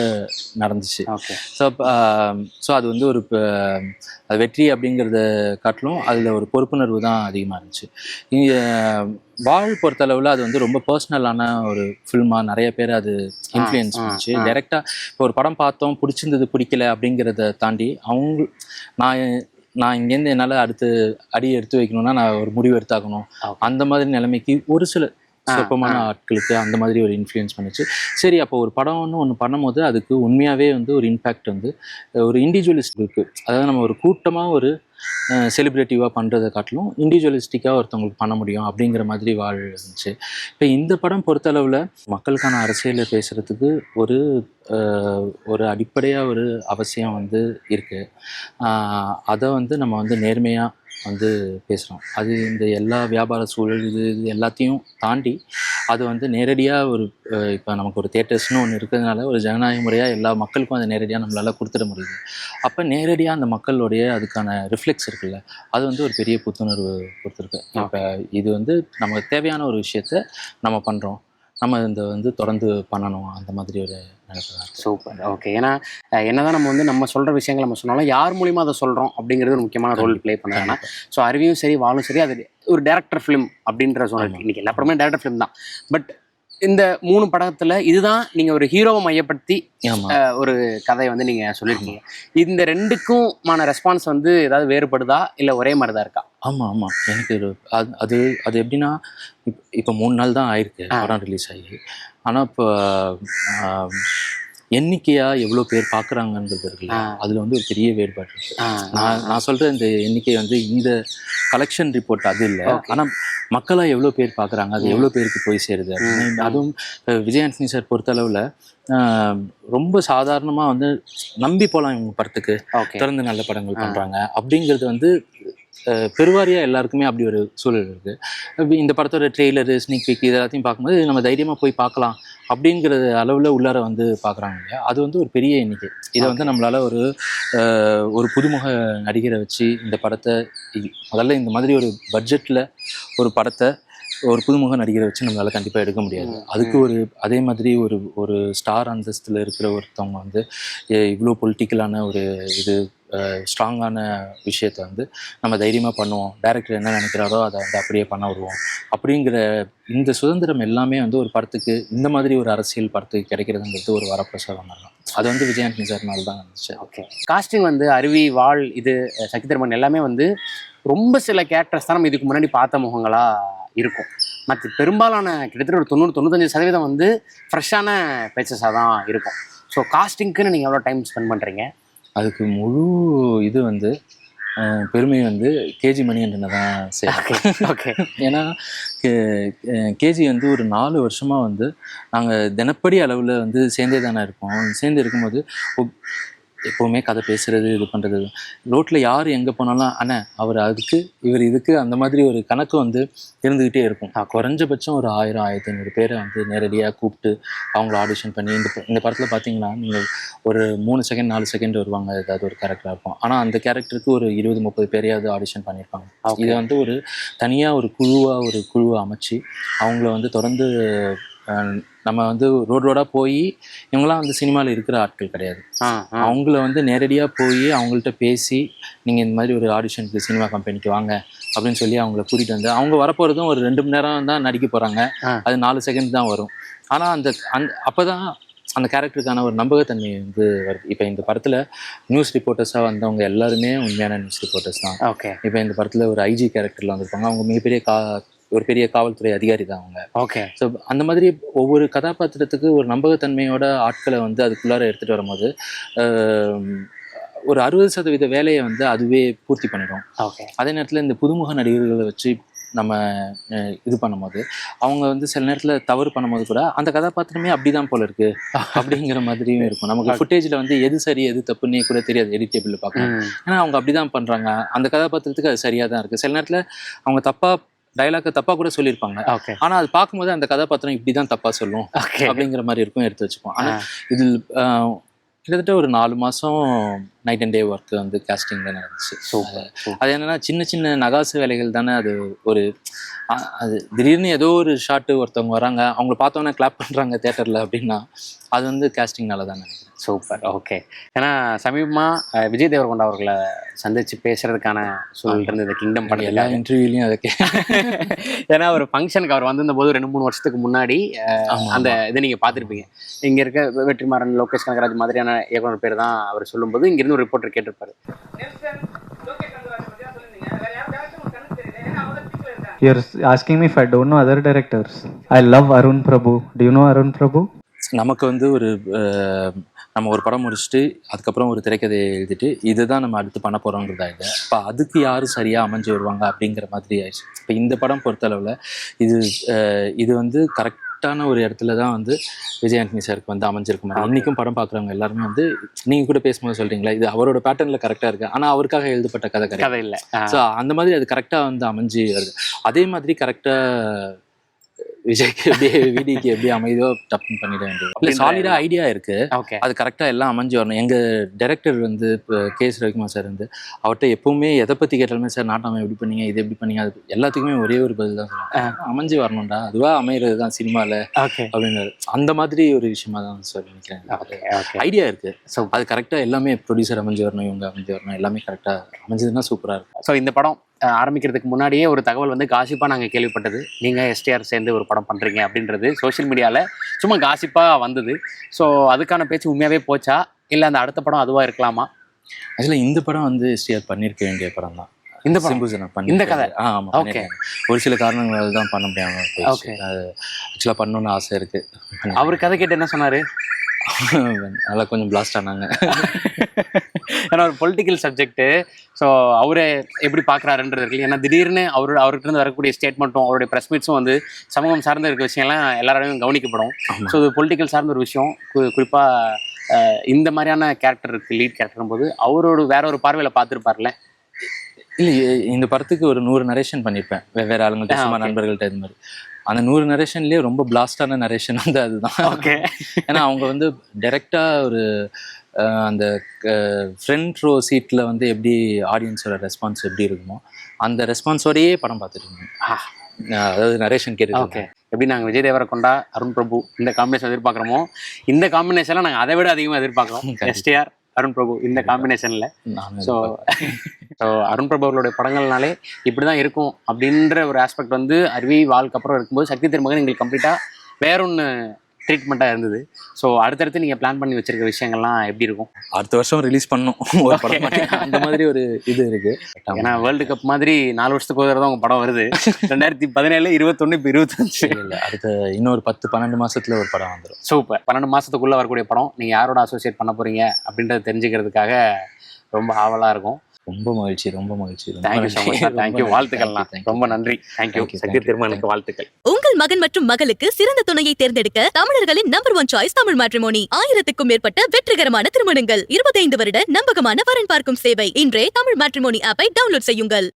S1: நடந்துச்சு. ஸோ அது வந்து ஒரு அது வெற்றி அப்படிங்கிறத காட்டிலும் அதில் ஒரு பொறுப்புணர்வு தான் அதிகமாக இருந்துச்சு. இங்கே வாழ் பொறுத்தளவில் அது வந்து ரொம்ப பர்சனலான ஒரு ஃபில்மாக நிறைய பேர் அது இன்ஃப்ளூயன்ஸ் பண்ணிச்சு. டைரெக்டாக இப்போ ஒரு படம் பார்த்தோம், பிடிச்சிருந்தது பிடிக்கல அப்படிங்கிறத தாண்டி நான் இங்கேருந்து என்னால் அடுத்து அடி எடுத்து வைக்கணும்னா நான் ஒரு முடிவு எடுத்தாகணும், அந்த மாதிரி நிலைமைக்கு ஒரு சில சொற்பமான ஆட்களுக்கு அந்த மாதிரி ஒரு இன்ஃப்ளூயன்ஸ் பண்ணிச்சு. சரி, அப்போ ஒரு படம்னு ஒன்று பண்ணும்போது அதுக்கு உண்மையாகவே வந்து ஒரு இம்பேக்ட் வந்து ஒரு இண்டிவிஜுவலிஸ்டுக்கு, அதாவது நம்ம ஒரு கூட்டமாக ஒரு செலிப்ரேட்டிவாக பண்ணுறதை காட்டிலும் இண்டிவிஜுவலிஸ்டிக்காக ஒருத்தவங்களுக்கு பண்ண முடியும் அப்படிங்கிற மாதிரி வாழ் இருந்துச்சு. இப்போ இந்த படம் பொறுத்தளவில் மக்களுக்கான அரசியலை பேசுகிறதுக்கு ஒரு அடிப்படையாக ஒரு அவசியம் வந்து இருக்குது. அதை வந்து நம்ம வந்து நேர்மையாக வந்து பேசுகிறோம். அது இந்த எல்லா வியாபார சூழல் இது எல்லாத்தையும் தாண்டி அது வந்து நேரடியாக இப்போ நமக்கு ஒரு தியேட்டர்ஸ்னு ஒன்று இருக்கிறதுனால ஒரு ஜனநாயக முறையாக எல்லா மக்களுக்கும் அதை நேரடியாக நம்மளால் கொடுத்துட முடியுது. அப்போ நேரடியாக அந்த மக்களுடைய அதுக்கான ரிஃப்ளெக்ஸ் இருக்குல்ல, அது வந்து ஒரு பெரிய புத்துணர்வு கொடுத்துருக்கு. இப்போ இது வந்து நமக்கு தேவையான ஒரு விஷயத்த நம்ம பண்ணுறோம், நம்ம இந்த வந்து தொடர்ந்து பண்ணணும், அந்த மாதிரி ஒரு நினைப்பதான்.
S2: சூப்பர். ஓகே. ஏன்னா என்னதான் நம்ம வந்து நம்ம சொல்கிற விஷயங்கள் நம்ம சொன்னாலும் யார் மூலிமா அதை சொல்கிறோம் அப்படிங்கிறது ஒரு முக்கியமான ரோல் ப்ளே பண்ணுறாங்கன்னா, ஸோ அருவியும் சரி வாழும் சரி அது ஒரு டேரக்டர் ஃபிலிம் அப்படின்ற சொன்னாங்க. இன்றைக்கி எல்லா படமே டேரக்டர் ஃபிலிம் தான். பட் இந்த 3 படத்தில் இதுதான் நீங்கள் ஒரு ஹீரோவை மையப்படுத்தி ஒரு கதையை வந்து நீங்கள் சொல்லியிருக்கீங்க. இந்த 2க்குமான ரெஸ்பான்ஸ் வந்து ஏதாவது வேறுபடுதா இல்லை ஒரே மாதிரி தான் இருக்கா?
S1: ஆமாம், எனக்கு அது எப்படின்னா, இப்போ 3 நாள் தான் ஆயிருக்கு படம் ரிலீஸ் ஆகி. ஆனால் இப்போ எண்ணிக்கையாக எவ்வளோ பேர் பார்க்குறாங்கன்றது இருக்குல்ல, அதில் வந்து ஒரு பெரிய வேறுபாடு இருக்குது. நான் சொல்கிற இந்த எண்ணிக்கை வந்து இந்த கலெக்ஷன் ரிப்போர்ட் அது இல்லை, ஆனால் மக்களாக எவ்வளோ பேர் பார்க்குறாங்க, அது எவ்வளோ பேருக்கு போய் சேருது. அதுவும் விஜய் ஆண்டனி சார் பொறுத்தளவில் ரொம்ப சாதாரணமாக வந்து நம்பி போகலாம் இவங்க படத்துக்கு, தொடர்ந்து நல்ல படங்கள் பண்ணுறாங்க அப்படிங்கிறது வந்து பெருவாரியாக எல்லாருக்குமே அப்படி ஒரு சூழல் இருக்குது. இந்த படத்தோட ட்ரெய்லரு, ஸ்னீக் பீக் இது எல்லாத்தையும் பார்க்கும்போது நம்ம தைரியமாக போய் பார்க்கலாம் அப்படிங்கிற அளவில் உள்ளார வந்து பார்க்குறாங்க இல்லையா, அது வந்து ஒரு பெரிய எண்ணிக்கை. இதை வந்து நம்மளால் ஒரு புதுமுக நடிகரை வச்சு இந்த படத்தை முதல்ல இந்த மாதிரி ஒரு பட்ஜெட்டில் ஒரு படத்தை ஒரு புதுமுக நடிகரை வச்சு நம்மளால் கண்டிப்பாக எடுக்க முடியாது. அதுக்கு அதே மாதிரி ஒரு ஸ்டார் அந்தஸ்தில் இருக்கிற ஒருத்தவங்க வந்து இவ்வளோ பொலிட்டிக்கலான ஒரு ஸ்ட்ராங்கான விஷயத்தை வந்து நம்ம தைரியமாக பண்ணுவோம், டைரக்டர் என்ன நினைக்கிறாரோ அதை வந்து அப்படியே பண்ண வருவோம் அப்படிங்கிற இந்த சுதந்திரம் எல்லாமே வந்து ஒரு படத்துக்கு, இந்த மாதிரி ஒரு அரசியல் படத்துக்கு கிடைக்கிறதுங்கிறது ஒரு வரப்பிரசாதம் தான். அது வந்து விஜய் ஆண்டனி சார்னால தான் இருந்துச்சு.
S2: ஓகே, காஸ்டிங் வந்து அருவி, வாள், இது சக்தி திருமகன் எல்லாமே வந்து ரொம்ப சில கேரக்டர்ஸ் தான் நம்ம இதுக்கு முன்னாடி பார்த்த முகங்களாக இருக்கும். மற்ற பெரும்பாலான கிட்டத்தட்ட ஒரு 90-95% வந்து ஃப்ரெஷ்ஷான பேச்சஸாக தான் இருக்கும். ஸோ காஸ்டிங்க்குன்னு நீங்கள் எவ்வளோ டைம் ஸ்பெண்ட் பண்ணுறீங்க?
S1: அதுக்கு முழு இது வந்து பெருமை வந்து கேஜி மணிகண்டனை தான் சேர்க்கும்.
S2: ஓகே,
S1: ஏன்னா கேஜி வந்து ஒரு 4 வருஷமாக வந்து நாங்கள் தினப்படி அளவில் வந்து சேர்ந்தே தானே இருப்போம். சேர்ந்து இருக்கும்போது எப்போவுமே கதை பேசுகிறது, இது பண்ணுறது, ரோட்டில் யார் எங்கே போனாலும் அண்ணே அவர் அதுக்கு இவர் இதுக்கு அந்த மாதிரி ஒரு கணக்கு வந்து இருந்துக்கிட்டே இருக்கும். குறைஞ்சபட்சம் ஒரு 1000-1500 பேரை வந்து நேரடியாக கூப்பிட்டு அவங்கள ஆடிஷன் பண்ணி இந்த படத்தில் பார்த்தீங்கன்னா நீங்கள் ஒரு 3 செகண்ட் 4 செகண்ட் வருவாங்க, ஏதாவது ஒரு கேரக்டராக இருக்கும். ஆனால் அந்த கேரக்டருக்கு ஒரு 20-30 பேரையாவது ஆடிஷன் பண்ணியிருப்பாங்க. இதை வந்து ஒரு தனியாக ஒரு குழுவை அமைச்சு அவங்கள வந்து தொடர்ந்து நம்ம வந்து ரோடாக போய் இவங்களாம் வந்து சினிமாவில் இருக்கிற ஆட்கள் கிடையாது. அவங்கள வந்து நேரடியாக போய் அவங்கள்ட்ட பேசி நீங்கள் இந்த மாதிரி ஒரு ஆடிஷனுக்கு சினிமா கம்பெனிக்கு வாங்க அப்படின்னு சொல்லி அவங்கள கூட்டிகிட்டு வந்து அவங்க வரப்போகிறதும் ஒரு 2 மணி நேரம் தான் நடிக்க போகிறாங்க. அது 4 செகண்ட் தான் வரும். ஆனால் அப்போ தான் அந்த கேரக்டருக்கான ஒரு நம்பகத்தன்மை வந்து வருது. இப்போ இந்த படத்தில் நியூஸ் ரிப்போர்ட்டர்ஸாக வந்தவங்க எல்லாருமே உண்மையான நியூஸ் ரிப்போர்ட்டர்ஸ் தான்.
S2: ஓகே,
S1: இப்போ இந்த படத்தில் ஒரு ஐஜி கேரக்டரில் வந்திருப்பாங்க, அவங்க மிகப்பெரிய ஒரு பெரிய காவல்துறை அதிகாரி தான் அவங்க.
S2: ஓகே,
S1: ஸோ அந்த மாதிரி ஒவ்வொரு கதாபாத்திரத்துக்கு ஒரு நம்பகத்தன்மையோட ஆட்களை வந்து அதுக்குள்ளார எடுத்துகிட்டு வரும்போது ஒரு 60% வேலையை வந்து அதுவே பூர்த்தி பண்ணிடும்.
S2: ஓகே,
S1: அதே நேரத்தில் இந்த புதுமுக நடிகர்களை வச்சு நம்ம இது பண்ணும்போது அவங்க வந்து சில நேரத்தில் தவறு பண்ணும்போது கூட அந்த கதாபாத்திரமே அப்படிதான் போல இருக்கு அப்படிங்கிற மாதிரியும் இருக்கும். நமக்கு ஃபுட்டேஜில் வந்து எது சரி எது தப்புன்னே கூட தெரியாது எடிட்டபிள் பார்க்கணும். ஏன்னா அவங்க அப்படிதான் பண்ணுறாங்க, அந்த கதாபாத்திரத்துக்கு அது சரியாக தான் இருக்குது. சில நேரத்தில் அவங்க டைலாக்கை தப்பா கூட சொல்லியிருப்பாங்க, ஆனா அது பார்க்கும்போது அந்த கதாபாத்திரம் இப்படிதான் தப்பா சொல்லும் அப்படிங்கிற மாதிரி இருக்கும், எடுத்து வச்சுப்போம். ஆனா இதில் கிட்டத்தட்ட ஒரு 4 மாசம் நைட் அண்ட் டே ஒர்க் வந்து கேஸ்டிங்ல நடந்துச்சு. அது என்னன்னா சின்ன சின்ன நகாசு வேலைகள் தானே. அது திடீர்னு ஏதோ ஒரு ஷாட்டு ஒருத்தவங்க வராங்க, அவங்கள பார்த்தோன்னே கிளாப் பண்றாங்க தியேட்டர்ல அப்படின்னா அது வந்து கேஸ்டிங்னால தான் நினைக்கிறேன்.
S2: சூப்பர். ஓகே, ஏன்னா சமீபமாக விஜய் தேவர்கொண்டா அவர்களை சந்திச்சு பேசுறதுக்கான சூழல் இருந்தது கிங்டம் படம்
S1: எல்லா இன்டர்வியூலையும் அதுக்கு.
S2: ஏன்னா ஒரு ஃபங்க்ஷனுக்கு அவர் வந்திருந்த போது 2-3 வருஷத்துக்கு முன்னாடி அந்த இதை நீங்கள் பார்த்துருப்பீங்க. இங்கே இருக்க வெற்றிமாறன், லோகேஷ் கனகராஜ் மாதிரியான இயக்குனர் பேர் தான் அவர் சொல்லும்போது இங்கிருந்து ஒரு reporter கேட்டிருப்பாரு.
S4: You're asking me if I don't know other directors. I love Arun Prabhu. Do you know Arun Prabhu?
S1: நமக்கு வந்து நம்ம ஒரு படம் முடிச்சுட்டு அதுக்கப்புறம் ஒரு திரைக்கதையை எழுதிட்டு இதுதான் நம்ம அடுத்து பண்ண போகிறோங்கிறதா இல்லை. இப்போ அதுக்கு யார் சரியாக அமைஞ்சு வருவாங்க அப்படிங்கிற மாதிரி ஆயிடுச்சு. இப்போ இந்த படம் பொறுத்தளவில் இது வந்து கரெக்டான ஒரு இடத்துல தான் வந்து விஜய் ஆண்டனி சாருக்கு வந்து அமைஞ்சிருக்கும். இன்றைக்கும் படம் பார்க்குறவங்க எல்லாருமே வந்து நீங்கள் கூட பேசும்போது சொல்கிறீங்களா இது அவரோட பேட்டர்னில் கரெக்டாக இருக்குது, ஆனால் அவருக்காக எழுதப்பட்ட கதை இல்லை. ஸோ அந்த மாதிரி அது கரெக்டாக வந்து அமைஞ்சு வருது. அதே மாதிரி கரெக்டாக விஜய்க்கு எப்படி விடிக்கு எப்படி அமைதியோ டப்புன்னு பண்ணிட வேண்டியது. இல்லை சாலிடா ஐடியா இருக்கு, அது கரெக்டாக எல்லாம் அமைஞ்சு வரணும். எங்கள் டைரக்டர் வந்து இப்போ கேஎஸ் ரவிக்குமார் சார் வந்து அவர்கிட்ட எப்பவுமே எதை பற்றி கேட்டாலுமே சார் நாட்டாமல் எப்படி பண்ணீங்க, இது எப்படி பண்ணீங்க, அது எல்லாத்துக்குமே ஒரே ஒரு பதில் தான் சொல்லுவாங்க, அமைஞ்சு வரணும்டா, அதுவாக அமைகிறது தான் சினிமாவில் அப்படின்னு. அந்த மாதிரி ஒரு விஷயமா தான் சார் நினைக்கிறேன். ஐடியா இருக்கு, ஸோ அது கரெக்டாக எல்லாமே ப்ரொடியூசர் அமைஞ்சு வரணும், இவங்க அமைஞ்சு வரணும், எல்லாமே கரெக்டாக அமைஞ்சதுன்னா சூப்பராக இருக்கும்.
S2: ஸோ இந்த படம் ஆரம்பிக்கிறதுக்கு முன்னாடியே ஒரு தகவல் வந்து காசிப்பாக நாங்கள் கேள்விப்பட்டது, நீங்கள் எஸ்டிஆர் சேர்ந்து ஒரு படம் பண்ணுறீங்க அப்படின்றது சோஷியல் மீடியாவில் சும்மா காசிப்பாக வந்தது. ஸோ அதுக்கான பேச்சு உண்மையாகவே போச்சா, இல்லை அந்த அடுத்த படம் அதுவாக இருக்கலாமா?
S1: ஆக்சுவலாக இந்த படம் வந்து எஸ்டிஆர் பண்ணியிருக்க வேண்டிய படம் தான்.
S2: இந்த படம் இந்த கதை
S1: ஆமாம். ஓகே, ஒரு சில காரணங்களால் தான் பண்ண முடியாமல். ஓகே, அது ஆக்சுவலாக பண்ணணும்னு ஆசை இருக்குது.
S2: அவர் கதை கேட்டு என்ன சொன்னார்?
S1: நல்லா கொஞ்சம் பிளாஸ்ட் ஆனாங்க.
S2: ஏன்னா ஒரு பொலிட்டிக்கல் சப்ஜெக்ட். ஸோ அவரை எப்படி பார்க்குறாருன்றது இருக்கு. ஏன்னா திடீர்னு அவர்கிட்ட இருந்து வரக்கூடிய ஸ்டேட்மெண்ட்டும் அவருடைய ப்ரெஸ் மீட்ஸும் வந்து சமூகம் சார்ந்த இருக்க விஷயம்லாம் எல்லாராலையும் கவனிக்கப்படும். ஸோ இது பொலிட்டிக்கல் சார்ந்த ஒரு விஷயம். குறிப்பாக இந்த மாதிரியான கேரக்டர் இருக்குது, லீட் கேரக்டர் போது அவரோட வேற ஒரு பார்வையில் பார்த்துருப்பார்ல.
S1: இல்லை, இந்த படத்துக்கு ஒரு 100 நரேஷன் பண்ணியிருப்பேன் வெவ்வேறு ஆளுங்கள்ட்ட, சும்மா நண்பர்கள்ட்ட. இது மாதிரி அந்த 100 நரேஷன்லேயே ரொம்ப பிளாஸ்டான நரேஷன் வந்து அதுதான்.
S2: ஓகே.
S1: ஏன்னா அவங்க வந்து டைரெக்டாக ஒரு அந்த ஃப்ரண்ட் ரோ சீட்டில் வந்து எப்படி ஆடியன்ஸோட ரெஸ்பான்ஸ் எப்படி இருக்குமோ அந்த ரெஸ்பான்ஸோடையே படம் பார்த்துட்டு இருந்தேன். அதாவது நரேஷன் கேட்டு.
S2: ஓகே. எப்படி நாங்கள் விஜய் தேவரகொண்டா, அருண் பிரபு இந்த காம்பினேஷன் எதிர்பார்க்குறோமோ, இந்த காம்பினேஷனில் நாங்கள் அதை விட அதிகமாக எதிர்பார்க்குறோம். எஸ்டிஆர், அருண் பிரபு இந்த காம்பினேஷனில். ஸோ அருண் பிரபு அவர்களுடைய படங்கள்னாலே இப்படி தான் இருக்கும் அப்படின்ற ஒரு ஆஸ்பெக்ட் வந்து அருவி வாழ்க்கு அப்புறம் இருக்கும்போது சக்தி திருமகன் எங்களுக்கு கம்ப்ளீட்டாக வேற ஒன்று ட்ரீட்மெண்ட்டாக இருந்தது. ஸோ அடுத்தடுத்து நீங்கள் பிளான் பண்ணி வச்சிருக்க விஷயங்கள்லாம் எப்படி இருக்கும்?
S1: அடுத்த வருஷம் ரிலீஸ் பண்ணணும் ஒரு படம், அந்த மாதிரி ஒரு இது இருக்கு.
S2: ஏன்னா வேர்ல்டு கப் மாதிரி 4 வருஷத்துக்கு ஒரு தடவை தான் உங்கள் படம் வருது. 2017, 21, இப்போ 25.
S1: இல்லை, அடுத்த இன்னொரு 10-12 மாசத்துல ஒரு படம் வந்துடும்.
S2: சூப்பர். 12 மாசத்துக்குள்ள வரக்கூடிய படம் நீங்கள் யாரோட அசோசியேட் பண்ண போறீங்க அப்படின்றத தெரிஞ்சுக்கிறதுக்காக ரொம்ப ஆவலாக இருக்கும்.
S1: ரொம்ப மகிழ்ச்சி, ரொம்ப மகிழ்ச்சி.
S2: Thank you so much. தேங்க்யூ. வாழ்த்துக்கள்லாம். ரொம்ப நன்றி. தேங்க்யூ. சக்தி திருமகனுக்கு வாழ்த்துக்கள்.
S3: உங்கள் மகன் மற்றும் மகளுக்கு சிறந்த துணையை தேர்ந்தெடுக்க தமிழர்களின் நம்பர் 1 சாய்ஸ் தமிழ் மேட்ரிமோனி. 1000க்கும் மேற்பட்ட வெற்றிகரமான திருமணங்கள், 25 வருட நம்பகமான வரன் பார்க்கும் சேவை. இன்றே தமிழ் மேட்ரிமோனி ஆப்பை டவுன்லோட் செய்யுங்கள்.